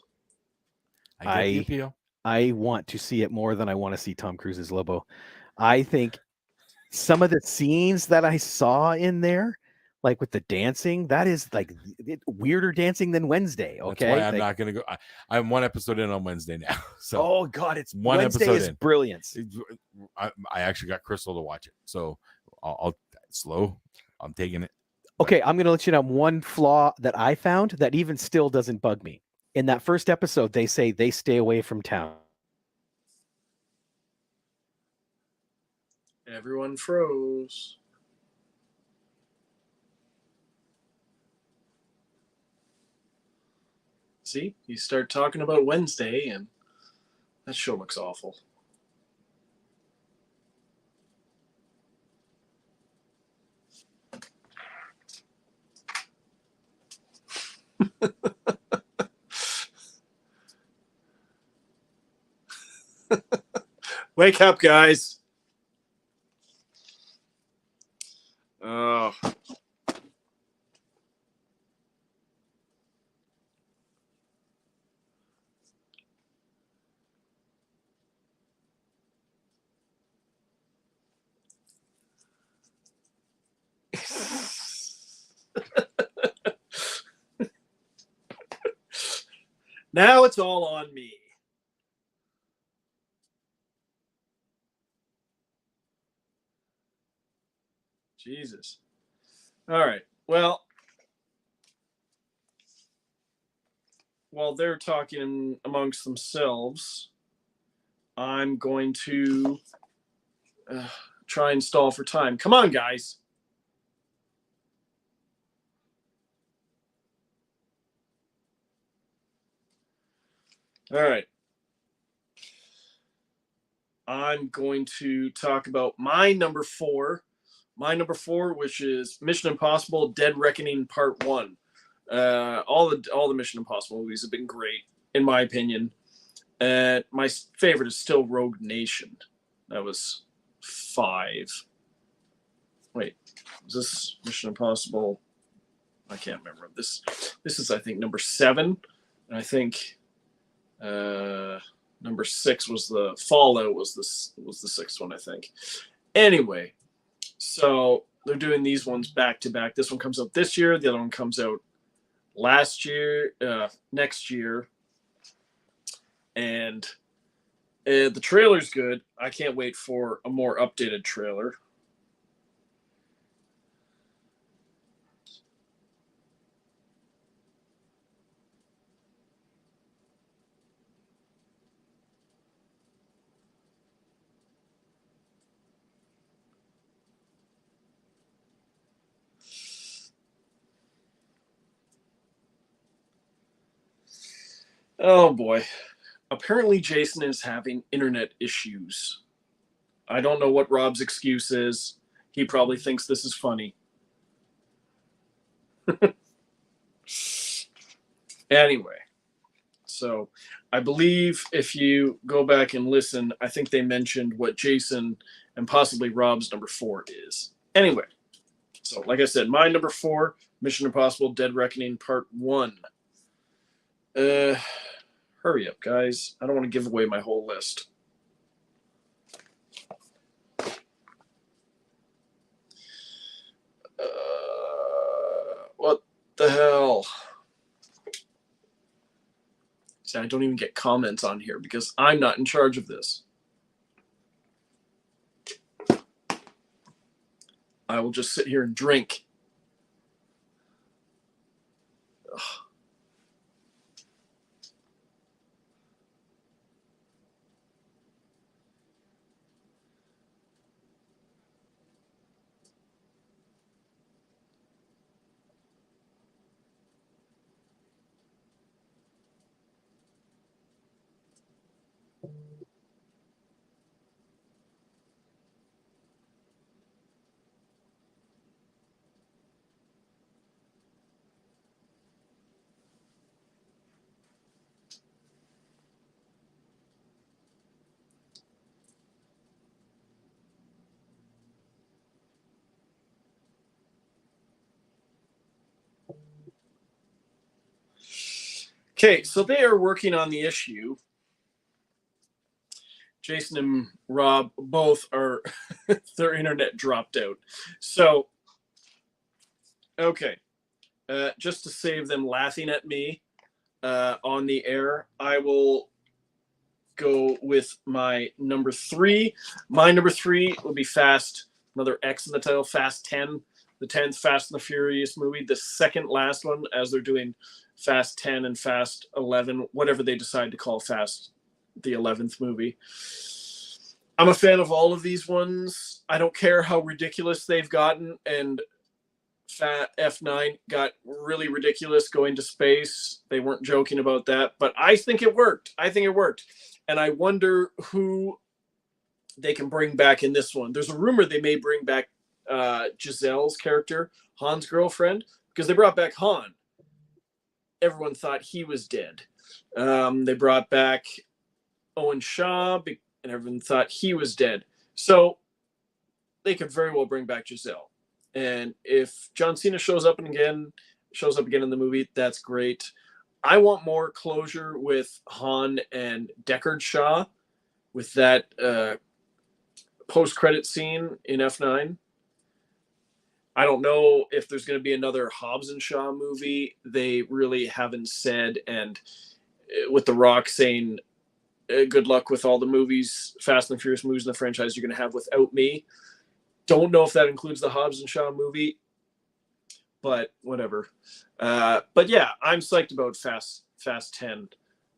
the appeal. I want to see it more than I want to see Tom Cruise's Lobo. I think some of the scenes that I saw in there, like with the dancing, that is like weirder dancing than Wednesday. Okay. That's why I'm not going to go. I'm 1 episode in on Wednesday now. So oh God, it's one Wednesday episode is in. brilliance. I actually got Crystal to watch it. So I'll slow. I'm taking it. Okay, I'm going to let you know one flaw that I found that even still doesn't bug me. In that first episode, they say they stay away from town. Everyone froze. See, you start talking about Wednesday, and that show looks awful. Wake up, guys. Oh. Now it's all on me. Jesus. All right. Well, while they're talking amongst themselves, I'm going to try and stall for time. Come on, guys. All right. I'm going to talk about my number 4. My number 4, which is Mission Impossible: Dead Reckoning Part 1. All the Mission Impossible movies have been great, in my opinion. My favorite is still Rogue Nation. That was 5. Wait, is this Mission Impossible? I can't remember. This is, I think, number 7. And I think number 6 was the Fallout was the 6th one, I think. Anyway, so they're doing these ones back to back. This one comes out this year. The other one comes out next year. And the trailer's good. I can't wait for a more updated trailer. Oh boy. Apparently Jason is having internet issues. I don't know what Rob's excuse is. He probably thinks this is funny. Anyway, so I believe if you go back and listen, I think they mentioned what Jason and possibly Rob's number 4 is. Anyway, so like I said, my number 4, Mission Impossible Dead Reckoning Part 1. Hurry up, guys. I don't want to give away my whole list. What the hell? See, I don't even get comments on here because I'm not in charge of this. I will just sit here and drink. Ugh. Okay, so they are working on the issue. Jason and Rob both are, their internet dropped out. So, okay, just to save them laughing at me on the air, I will go with my number 3. My number 3 will be Fast, another X in the title, Fast 10, the 10th Fast and the Furious movie, the second last one, as they're doing Fast 10 and Fast 11, whatever they decide to call Fast, the 11th movie. I'm a fan of all of these ones. I don't care how ridiculous they've gotten, and F9 got really ridiculous going to space. They weren't joking about that, but I think it worked. And I wonder who they can bring back in this one. There's a rumor they may bring back Giselle's character, Han's girlfriend, because they brought back Han. Everyone thought he was dead. They brought back Owen Shaw, and everyone thought he was dead. So they could very well bring back Giselle. And if John Cena shows up again in the movie, that's great. I want more closure with Han and Deckard Shaw with that post-credit scene in F9. I don't know if there's going to be another Hobbs and Shaw movie. They really haven't said. And with The Rock saying, good luck with all the movies, Fast and Furious movies in the franchise you're going to have without me. Don't know if that includes the Hobbs and Shaw movie, but whatever. But yeah, I'm psyched about Fast 10.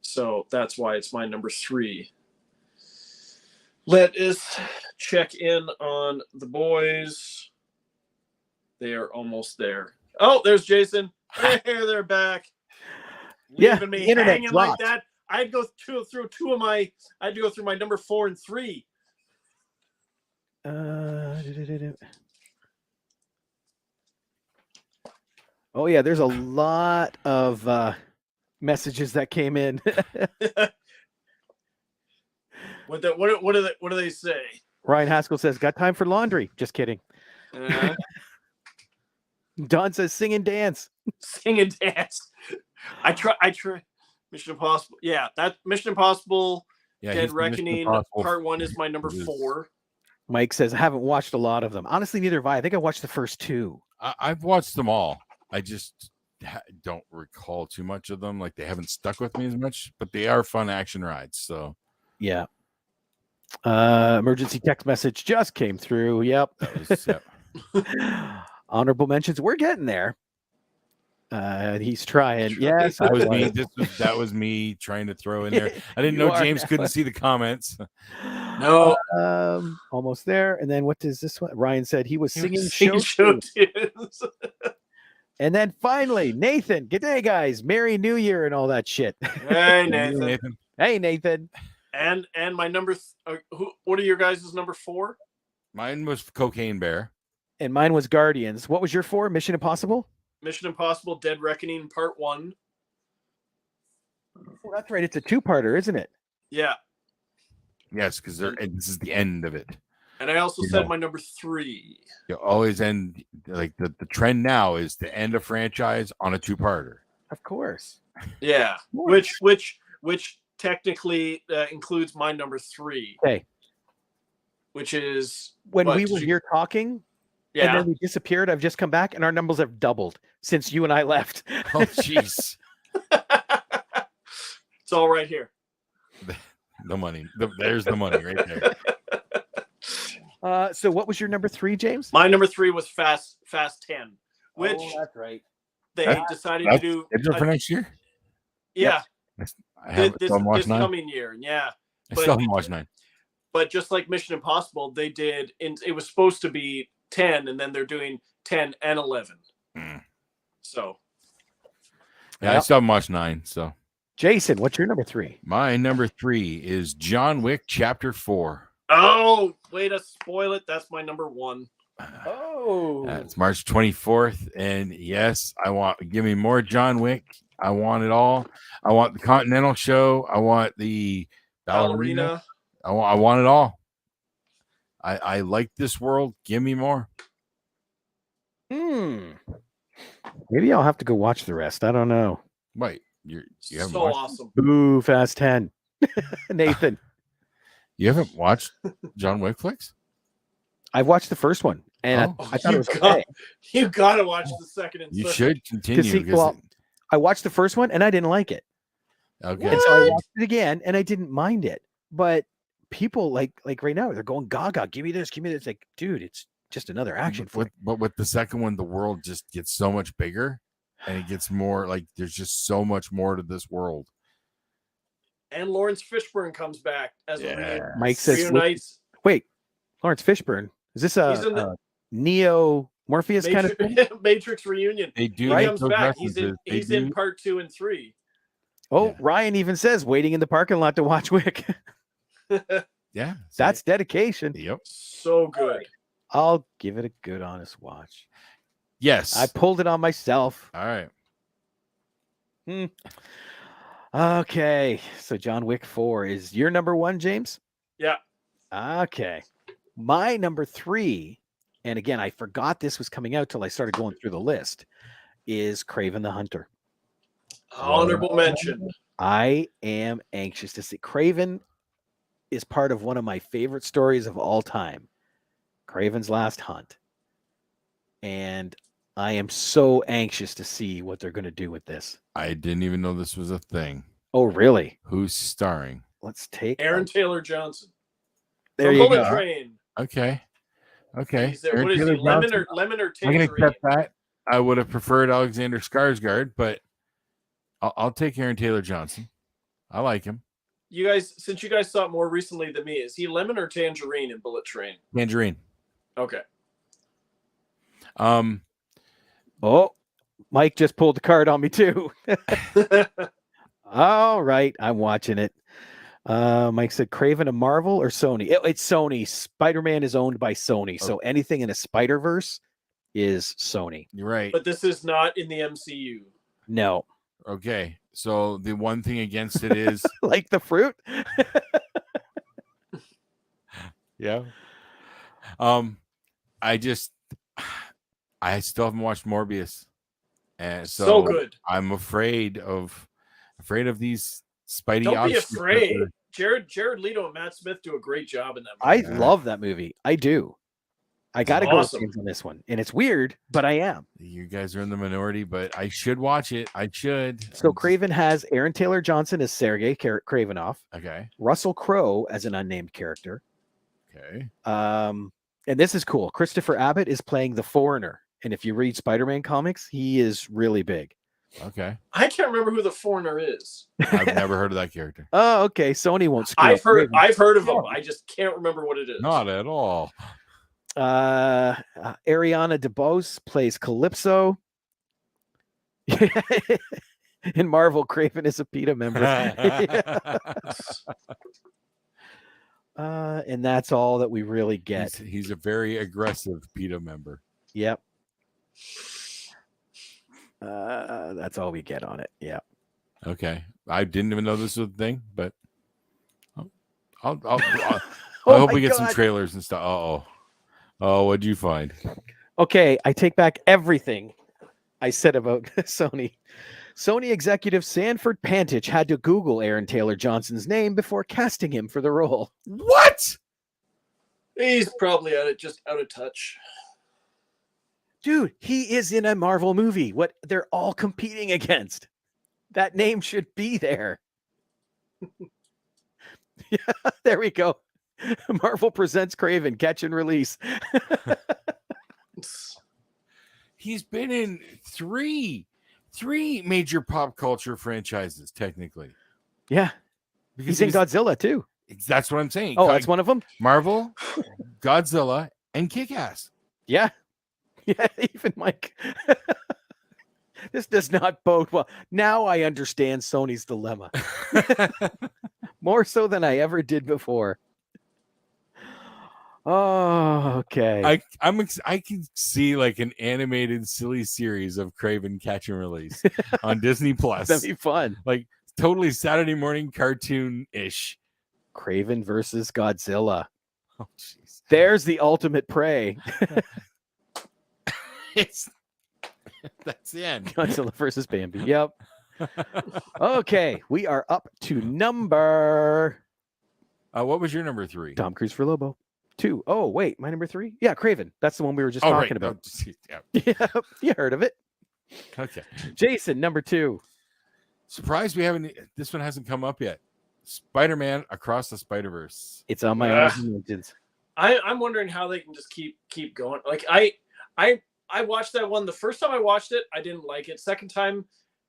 So that's why it's my number 3. Let us check in on the boys. They are almost there. Oh, there's Jason. Hey, they're back. Leaving me hanging like that. I'd go through two of my. I had to go through my number 4 and 3. Oh yeah, there's a lot of messages that came in. What do they say? Ryan Haskell says, "Got time for laundry?" Just kidding. Uh, Don says sing and dance. sing and dance. I try. Mission Impossible. Yeah, that Mission Impossible Yeah, Dead he's the Mission Reckoning Impossible Part 1 is my number it is. 4. Mike says I haven't watched a lot of them. Honestly, neither have I. I think I watched the first 2. I've watched them all. I just don't recall too much of them. Like they haven't stuck with me as much, but they are fun action rides. So Yeah. Emergency text message just came through. Yep. that was Honorable mentions. We're getting there. He's trying. Yes, that was I me. That was me trying to throw in there. I didn't You know are James now. couldn't see the comments. No. Almost there. And then what does this one? Ryan said he was singing Sing show. tunes. And then finally, Nathan. Good day, guys. Merry New Year and all that shit. Hey, Nathan. Hey, Nathan. And my number. What are your guys' number 4? Mine was Cocaine Bear. And mine was Guardians. What was your 4? Mission Impossible? Mission Impossible Dead Reckoning Part 1. Oh, that's right. It's a 2-parter, isn't it? Yeah. Yes, because this is the end of it. And I also You said know. my number 3. You always end like the trend now is to end a franchise on a 2-parter. Of course. Yeah. Of course. Which technically includes my number 3. Okay. Which is When what, we did were you- here talking, and Yeah. then we disappeared, I've just come back, and our numbers have doubled since you and I left. Oh, jeez. It's all right here. The money. There's the money right there. So what was your number 3, James? My number 3 was Fast 10, which that's right. they That's- decided That's to do. scheduled for next year. Yeah, I haven't this watched 9. coming year. Yeah, I still haven't watched 9. but just like Mission Impossible, they did. It was supposed to be 10, and then they're doing 10 and 11. Mm. So Yeah, I still haven't watched 9. So Jason, what's your number 3? my number 3 is John Wick Chapter 4. oh, way to spoil it. That's my number 1. Oh. It's March 24th, and yes, give me more John Wick. I want it all. I want the Continental Show. I want the ballerina. I want it all. I like this world. Give me more. Maybe I'll have to go watch the rest. I don't know. Wait, you haven't So watched? awesome. Ooh, Fast 10. Nathan. You haven't watched John Wick flicks? I've watched the first one, and Oh. I thought it was You okay. You got to watch the second and You third. should continue. Because I watched the first one, and I didn't like it. okay. And so I watched it again, and I didn't mind it. But people like right now, they're going gaga. Give me this. Give me this. Like, dude, it's just another action flick. But with the second one, the world just gets so much bigger, and it gets more like there's just so much more to this world. And Lawrence Fishburne comes back as a Mike says, reunites. wait, Lawrence Fishburne. Is this He's in a the Neo Morpheus kind of thing? Matrix reunion. They do He make comes those back. He's in. references. They He's in do- part 2 and 3. Oh, Yeah. Ryan even says waiting in the parking lot to watch Wick. Yeah, That's dedication. yep. So good. I'll give it a good, honest watch. Yes. I pulled it on myself. All right. Okay, so John Wick 4 is your number 1, James? Yeah. Okay. My number 3, and again, I forgot this was coming out till I started going through the list, is Kraven the Hunter. Honorable mention. I am anxious to see. Kraven is part of one of my favorite stories of all time, Kraven's Last Hunt. And I am so anxious to see what they're going to do with this. I didn't even know this was a thing. Oh, really? Who's starring? Let's take Aaron Taylor Johnson. There From you Bullet go. Train. Okay. He's there. Aaron What is Taylor he? Lemon Johnson. or I can tangerine? accept that. I would have preferred Alexander Skarsgård, but I'll take Aaron Taylor Johnson. I like him. You guys, since you guys saw it more recently than me, is he lemon or tangerine in Bullet Train? Tangerine. Okay. Oh, Mike just pulled the card on me too. All right, I'm watching it. Mike said Kraven a Marvel or Sony? It's Sony. Spider-Man is owned by Sony, so anything in a Spider-Verse is Sony. You're right. But this is not in the MCU. No. Okay. So the one thing against it is Like the fruit? yeah. I just I still haven't watched Morbius, and So so good. I'm afraid of these Spidey. Don't be objects that afraid. they're- Jared Leto and Matt Smith do a great job in that I movie. love that movie. I do. I got to go with awesome. James on this one, and it's weird, but I am. You guys are in the minority, but I should watch it. I should. So Craven has Aaron Taylor Johnson as Sergei Kravinoff, Okay. Russell Crowe as an unnamed character. Okay. And this is cool. Christopher Abbott is playing the Foreigner, and if you read Spider-Man comics, he is really big. Okay. I can't remember who the Foreigner is. I've never heard of that character. Oh, okay. Sony won't screw I've up heard Craven. of him. I just can't remember what it is. Not at all. Ariana DeBose plays Calypso. In Marvel, Craven is a PETA member. And that's all that we really get. He's a very aggressive PETA member. Yep. That's all we get on it. Yeah. Okay. I didn't even know this was a thing, but I Oh hope my we get some God. trailers and stuff. Oh, what'd you find? Okay, I take back everything I said about Sony. Sony executive Sanford Pantich had to Google Aaron Taylor Johnson's name before casting him for the role. What? He's probably just out of touch. Dude, he is in a Marvel movie. What they're all competing against. That name should be there. Yeah, there we go. Marvel presents Craven, catch and release. He's been in three major pop culture franchises, technically. Yeah. Because He's in Godzilla too. That's what I'm saying. Oh, that's one of them? Marvel, Godzilla, and Kick-Ass. Yeah. Yeah, even Mike. This does not bode well. Now I understand Sony's dilemma. More so than I ever did before. Oh, okay. I can see like an animated silly series of Craven Catch and Release on Disney Plus. That'd be fun. Like totally Saturday morning cartoon-ish. Craven versus Godzilla. Oh jeez. There's the ultimate prey. That's the end. Godzilla versus Bambi. Yep. Okay, we are up to number. What was your number 3? Tom Cruise for Lobo. 2. Oh, wait, my number 3? Yeah, Craven. That's the one we were just talking about. Yeah. Yeah, you heard of it. Okay. Jason, number 2. Surprised we haven't. This one hasn't come up yet. Spider-Man Across the Spider-Verse. It's on my honorable mentions. I'm wondering how they can just keep going. Like I watched that one. The first time I watched it, I didn't like it. Second time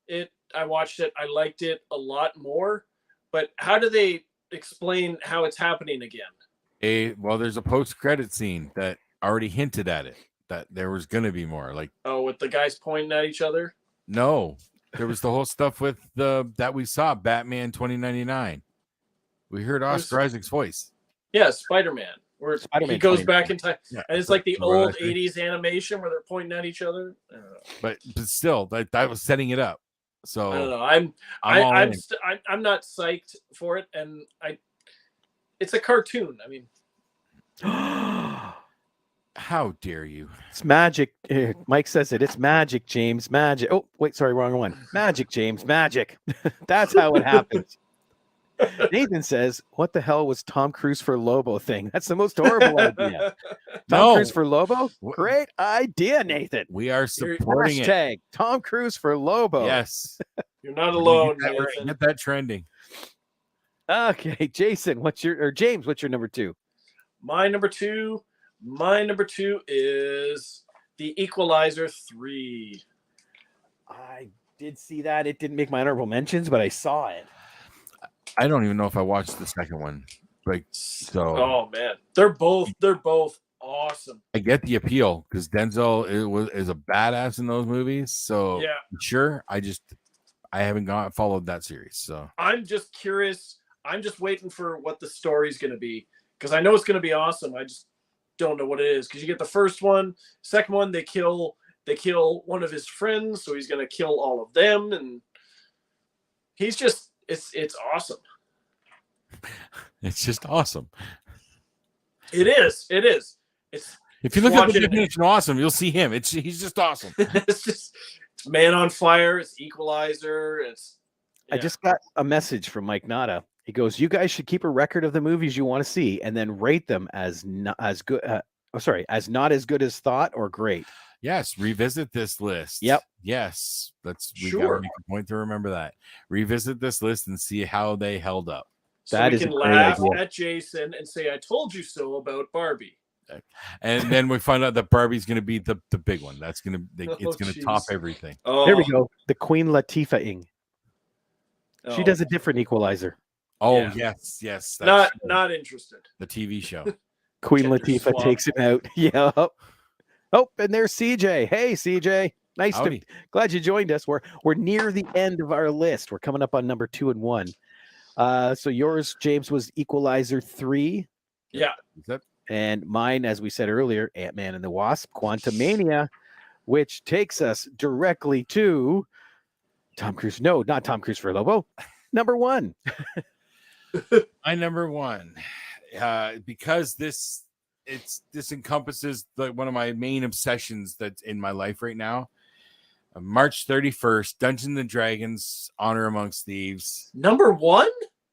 I watched it, I liked it a lot more. But how do they explain how it's happening again? Well, there's a post-credit scene that already hinted at it, that there was going to be more. Like, Oh, with the guys pointing at each other? no, there was the whole stuff with that we saw, Batman 2099. We heard Oscar Isaac's voice. Yeah, Spider-Man. Where Spider-Man he goes 2099. back in time. Yeah, And it's like the what I old think. 80s animation where they're pointing at each other. I don't know. But still, that was setting it up. So I don't know. I'm all in. I'm not psyched for it, and it's a cartoon. I mean, How dare you? It's magic. Mike says it. It's magic, James. Magic. Oh, wait, sorry, wrong one. Magic, James. Magic. That's how it happens. Nathan says, "What the hell was Tom Cruise for Lobo thing? That's the most horrible idea." Tom No. Cruise for Lobo? Great idea, Nathan. We are supporting it. Hashtag Tom Cruise for Lobo. Yes. you're not alone. We're gonna Nathan. get that trending. Okay, Jason, James, what's your number 2? My number two is The Equalizer 3. I did see that. It didn't make my honorable mentions, but I saw it. I don't even know if I watched the second one. Like, so Oh man, they're both awesome. I get the appeal because Denzel is a badass in those movies. So Yeah. sure, I haven't followed that series. So I'm just curious. I'm just waiting for what the story's going to be because I know it's going to be awesome. I just don't know what it is because you get the first one, second one they kill one of his friends, so he's going to kill all of them, and he's just it's awesome. it's just awesome. It is. If you look at the Watching it. definition of awesome, you'll see him. He's just awesome. It's Man on Fire. It's Equalizer. It's. I just got a message from Mike Nada. He goes, "You guys should keep a record of the movies you want to see, and then rate them as not as good. As not as good as thought or great." Yes, revisit this list. Yep. Yes, we Sure. gotta make a point to remember that. Revisit this list and see how they held up. So That we is a can great laugh idea. at Jason and say, "I told you so" about Barbie. And then we find out that Barbie's going to be the big one. That's going to it's going to jeez. top everything. Oh, There we go. The Queen Latifah-ing. She oh. does a different Equalizer. Oh Yeah. yes. Not interested. the TV show. Queen Gender Latifah swap. takes him out. Yeah. Oh, and there's CJ. Hey, CJ. Nice Howdy. glad you joined us. We're near the end of our list. We're coming up on number 2 and 1. So yours, James, was Equalizer 3. Yeah. Is that And mine, as we said earlier, Ant-Man and the Wasp, Quantumania, which takes us directly to Tom Cruise. No, not Tom Cruise for Lobo. Number 1. my number 1? Because this encompasses one of my main obsessions that's in my life right now. March 31st, Dungeons and Dragons: Honor Amongst Thieves. Number 1?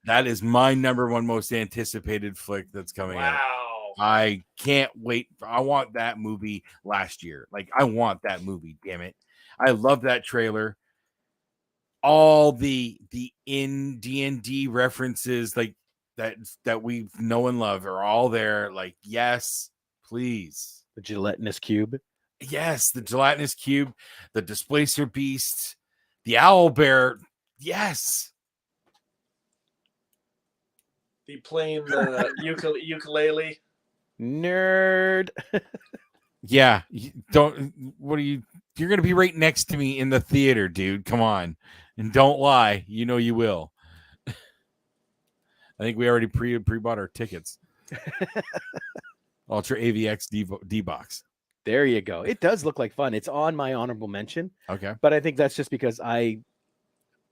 That is my number 1 most anticipated flick that's coming out. Wow. I can't wait. I want that movie last year. Like, I want that movie, damn it. I love that trailer. All the in D&D references like that we know and love are all there. Like, yes, please. The gelatinous cube. Yes, the gelatinous cube, the displacer beast, the owl bear. Yes. Be playing the ukulele. Nerd. Yeah. You're going to be right next to me in the theater, dude. Come on. And don't lie. You know you will. I think we already pre-bought our tickets. Ultra AVX D-Box. There you go. It does look like fun. It's on my honorable mention, Okay. but I think that's just because I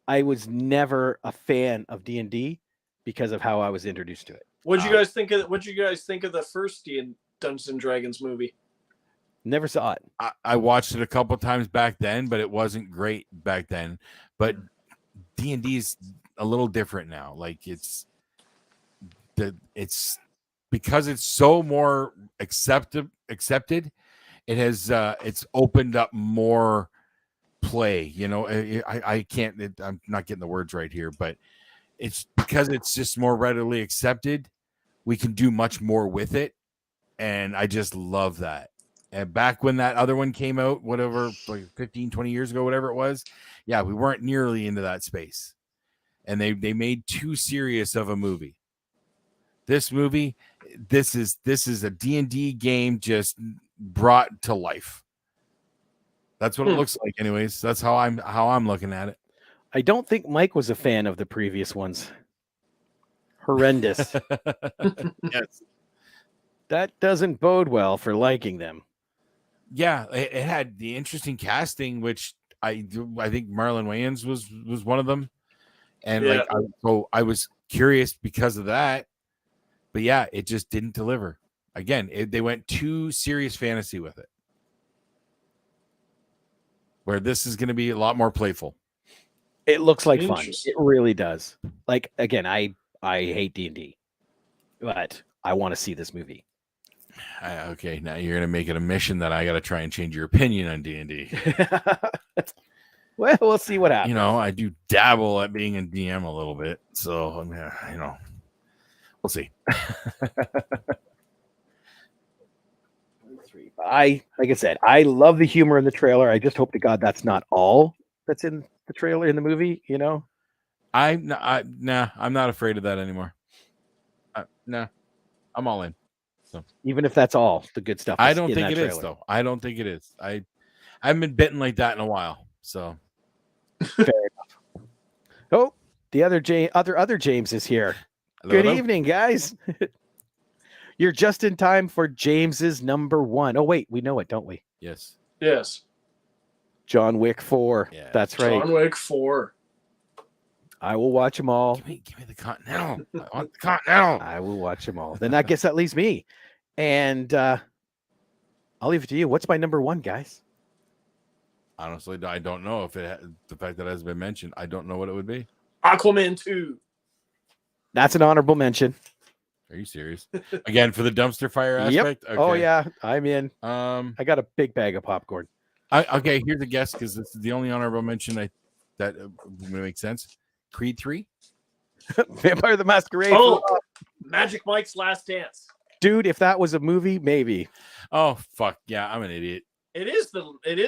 was never a fan of D&D because of how I was introduced to it. What'd you guys think of the first Dungeons and Dragons movie? Never saw it. I watched it a couple times back then, but it wasn't great back then. But D&D is a little different now. Like it's because it's so more accepted. It has it's opened up more play. You know, I can't. I'm not getting the words right here, but it's because it's just more readily accepted. We can do much more with it, and I just love that. And back when that other one came out, whatever, like 15, 20 years ago, whatever it was, yeah, we weren't nearly into that space. And they made too serious of a movie. This movie, this is a D&D game just brought to life. That's what it looks like anyways. That's how I'm looking at it. I don't think Mike was a fan of the previous ones. Horrendous. Yes. That doesn't bode well for liking them. Yeah, it had the interesting casting, which I think Marlon Wayans was one of them, and Yeah. I was curious because of that, but yeah, it just didn't deliver. Again, they went too serious fantasy with it, where this is going to be a lot more playful. It looks like fun. Interesting. It really does. Like, again, I hate D&D, but I want to see this movie. Okay, now you're going to make it a mission that I got to try and change your opinion on D&D. Well, we'll see what happens. You know, I do dabble at being a DM a little bit, so you know, we'll see. Like I said, I love the humor in the trailer. I just hope to God that's not all that's in the trailer in the movie. You know, I'm not afraid of that anymore. Nah, I'm all in. even if that's all the good stuff. I is don't in think that it is trailer. though. I don't think it is. I haven't been bitten like that in a while. So Fair enough. Oh, the other James is here. Good evening, guys. You're just in time for James's number 1. Oh, wait, we know it, don't we? Yes. Yes. John Wick 4. Yeah. That's right. John Wick 4. I will watch them all. Give me the Continental. I want the Continental. I will watch them all. Then I guess that leaves me. And I'll leave it to you. What's my number one, guys? Honestly, I don't know if the fact that it has been mentioned. I don't know what it would be. Aquaman 2. That's an honorable mention. Are you serious? Again, for the dumpster fire Yep. aspect? Okay. Oh yeah, I'm in. I I got a big bag of popcorn. okay, here's a guess because this is the only honorable mention that would make sense. Creed 3? Vampire the Masquerade. Oh, Magic Mike's Last Dance. Dude, if that was a movie, maybe. Oh fuck yeah, I'm an idiot. It is.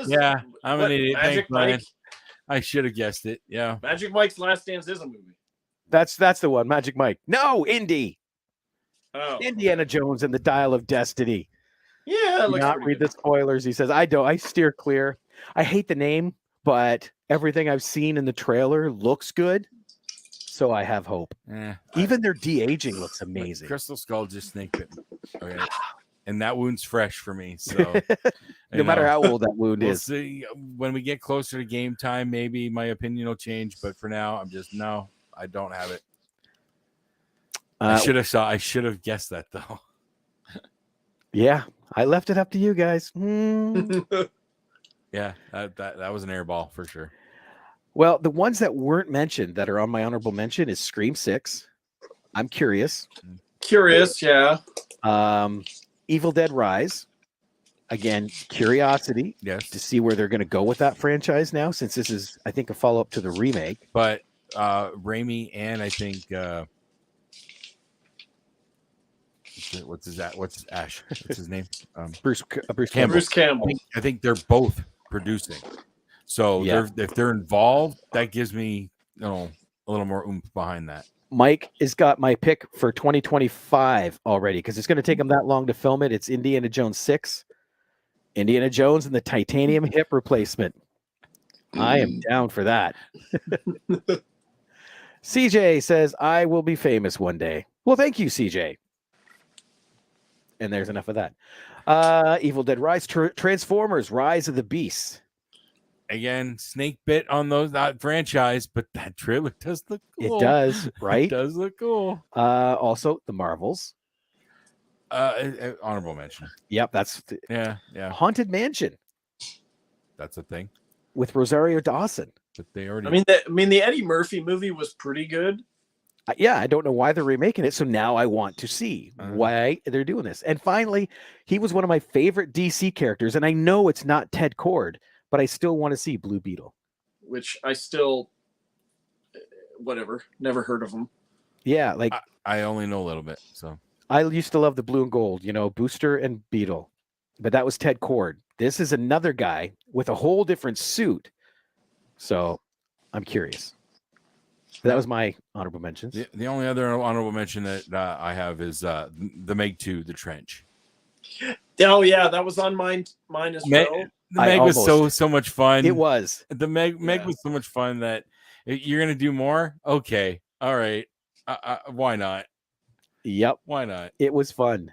Yeah, I'm an idiot. Magic Thanks, Brian. Mike. I should have guessed it. Yeah. Magic Mike's Last Dance is a movie. That's the one. Magic Mike. No, Indy. Oh, Indiana Jones and the Dial of Destiny. yeah. That Do looks not pretty read good. the spoilers. He says, I don't. I steer clear. I hate the name, but everything I've seen in the trailer looks good. So I have hope. Even their de-aging looks amazing. Crystal Skull just snake bit me. Okay. And that wound's fresh for me. So no matter how old that wound we'll is. see when we get closer to game time, maybe my opinion will change. But for now, I'm just no, I don't have it. I should have guessed that though. Yeah, I left it up to you guys. Yeah, that was an air ball for sure. Well, the ones that weren't mentioned that are on my honorable mention is Scream 6. I'm curious. Curious, yeah. Evil Dead Rise. Again, curiosity. Yes. To see where they're going to go with that franchise now, since this is, I think, a follow-up to the remake. But Raimi and I think what's his Ash? What's his name? Bruce Campbell. Bruce Campbell. I think they're both producing. So Yeah. if they're involved, that gives me a little more oomph behind that. Mike has got my pick for 2025 already because it's going to take them that long to film it. It's Indiana Jones 6, Indiana Jones and the titanium hip replacement. I am down for that. CJ says, I will be famous one day. Well, thank you, CJ. And there's enough of that. Evil Dead Rise, Transformers, Rise of the Beasts. Again, snake bit on those that franchise, but that trailer does look cool. It does, right? It does look cool. Also, The Marvels. Honorable mention. Yep, that's yeah. Haunted Mansion. That's a thing with Rosario Dawson. But they already. I mean, the Eddie Murphy movie was pretty good. Yeah, I don't know why they're remaking it. So now I want to see why they're doing this. And finally, he was one of my favorite DC characters, and I know it's not Ted Kord, but I still want to see Blue Beetle. Which I still, whatever, never heard of him. Yeah, like I only know a little bit. So I used to love the blue and gold, Booster and Beetle, but that was Ted Kord. This is another guy with a whole different suit. So I'm curious. That was my honorable mentions. The only other honorable mention that I have is the Meg 2, The Trench. Oh yeah, that was on mine as well. The Meg was so much fun. It was. The Meg was so much fun that you're gonna do more. Okay, all right. Why not? Yep. Why not? It was fun.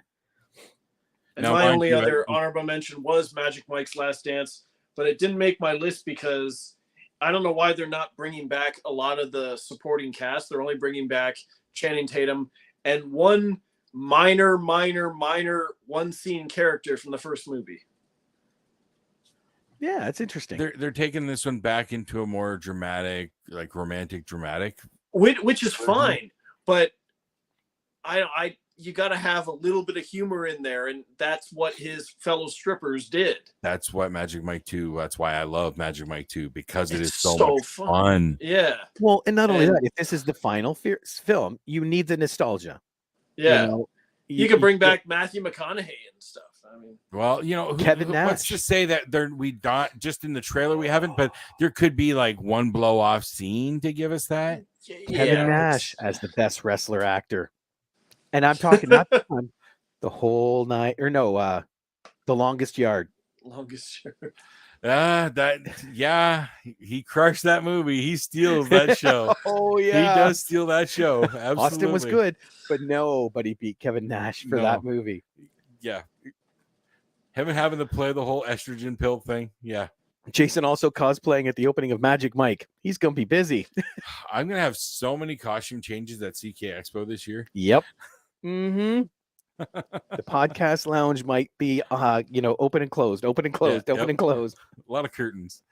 And my only other honorable mention was Magic Mike's Last Dance, but it didn't make my list because I don't know why they're not bringing back a lot of the supporting cast. They're only bringing back Channing Tatum and one minor one scene character from the first movie. Yeah, it's interesting. They're taking this one back into a more dramatic, like romantic dramatic, which is fine, but you got to have a little bit of humor in there, and that's what his fellow strippers did. That's what Magic Mike 2. That's why I love Magic Mike 2 because it is so much fun. Yeah. Well, and not only that, if this is the final film, you need the nostalgia. Yeah. You can bring back Matthew McConaughey and stuff. I mean, well, Kevin Nash. Let's just say that we not just in the trailer we haven't, but there could be like one blow off scene to give us that. Kevin Nash as the best wrestler actor. And I'm talking not the whole night, or no, The Longest Yard. Longest Yard. He crushed that movie. He steals that show. Oh yeah, he does steal that show. Absolutely. Austin was good, but nobody beat Kevin Nash for that movie. Yeah, him having to play the whole estrogen pill thing. Yeah. Jason also cosplaying at the opening of Magic Mike. He's gonna be busy. I'm gonna have so many costume changes at CK Expo this year. Yep. Mm-hmm. The podcast lounge might be, open and closed, open and closed, open yep. and closed. A lot of curtains.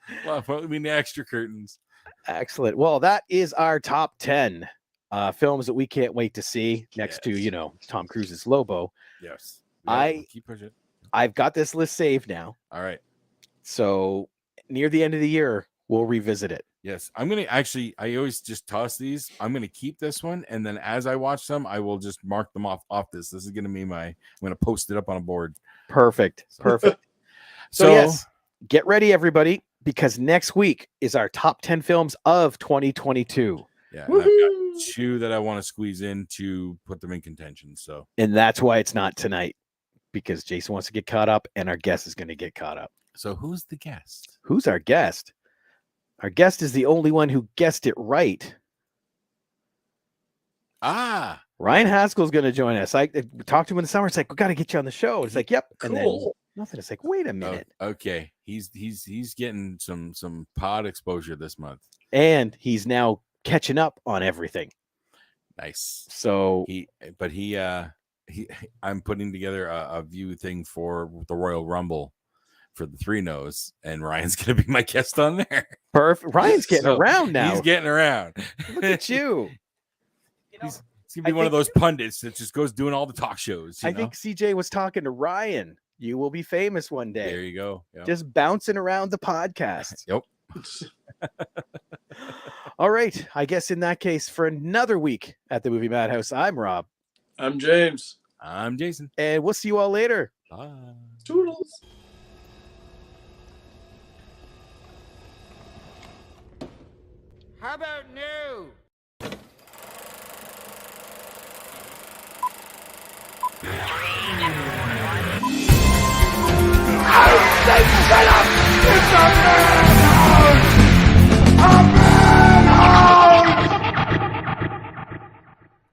We need extra curtains. Excellent. Well, that is our top 10 films that we can't wait to see next to, Tom Cruise's Lobo. Yes. Keep pushing. I've got this list saved now. All right. So near the end of the year, we'll revisit it. Yes. I'm going to I always just toss these. I'm going to keep this one. And then as I watch them, I will just mark them off this. This is going to be I'm going to post it up on a board. Perfect. So yes, get ready, everybody, because next week is our top 10 films of 2022. Yeah. And I've got 2 that I want to squeeze in to put them in contention. And that's why it's not tonight, because Jason wants to get caught up and our guest is going to get caught up. So who's the guest? Who's our guest? Our guest is the only one who guessed it right. Ryan Haskell's going to join us. I talked to him in the summer. It's like, we got to get you on the show. It's like, yep. And then nothing. It's like, wait a minute. Okay. He's getting some pod exposure this month. And he's now catching up on everything. Nice. So I'm putting together a view thing for the Royal Rumble for the 3 No's, and Ryan's going to be my guest on there. Perfect. Ryan's getting around now. He's getting around. Look at you. He's going to be one of those pundits that just goes doing all the talk shows. I think CJ was talking to Ryan. You will be famous one day. There you go. Yep. Just bouncing around the podcast. Yep. All right. I guess in that case, for another week at the Movie Madhouse, I'm Rob. I'm James. I'm Jason. And we'll see you all later. Bye. Toodles. How about new? I say shut up! It's a man!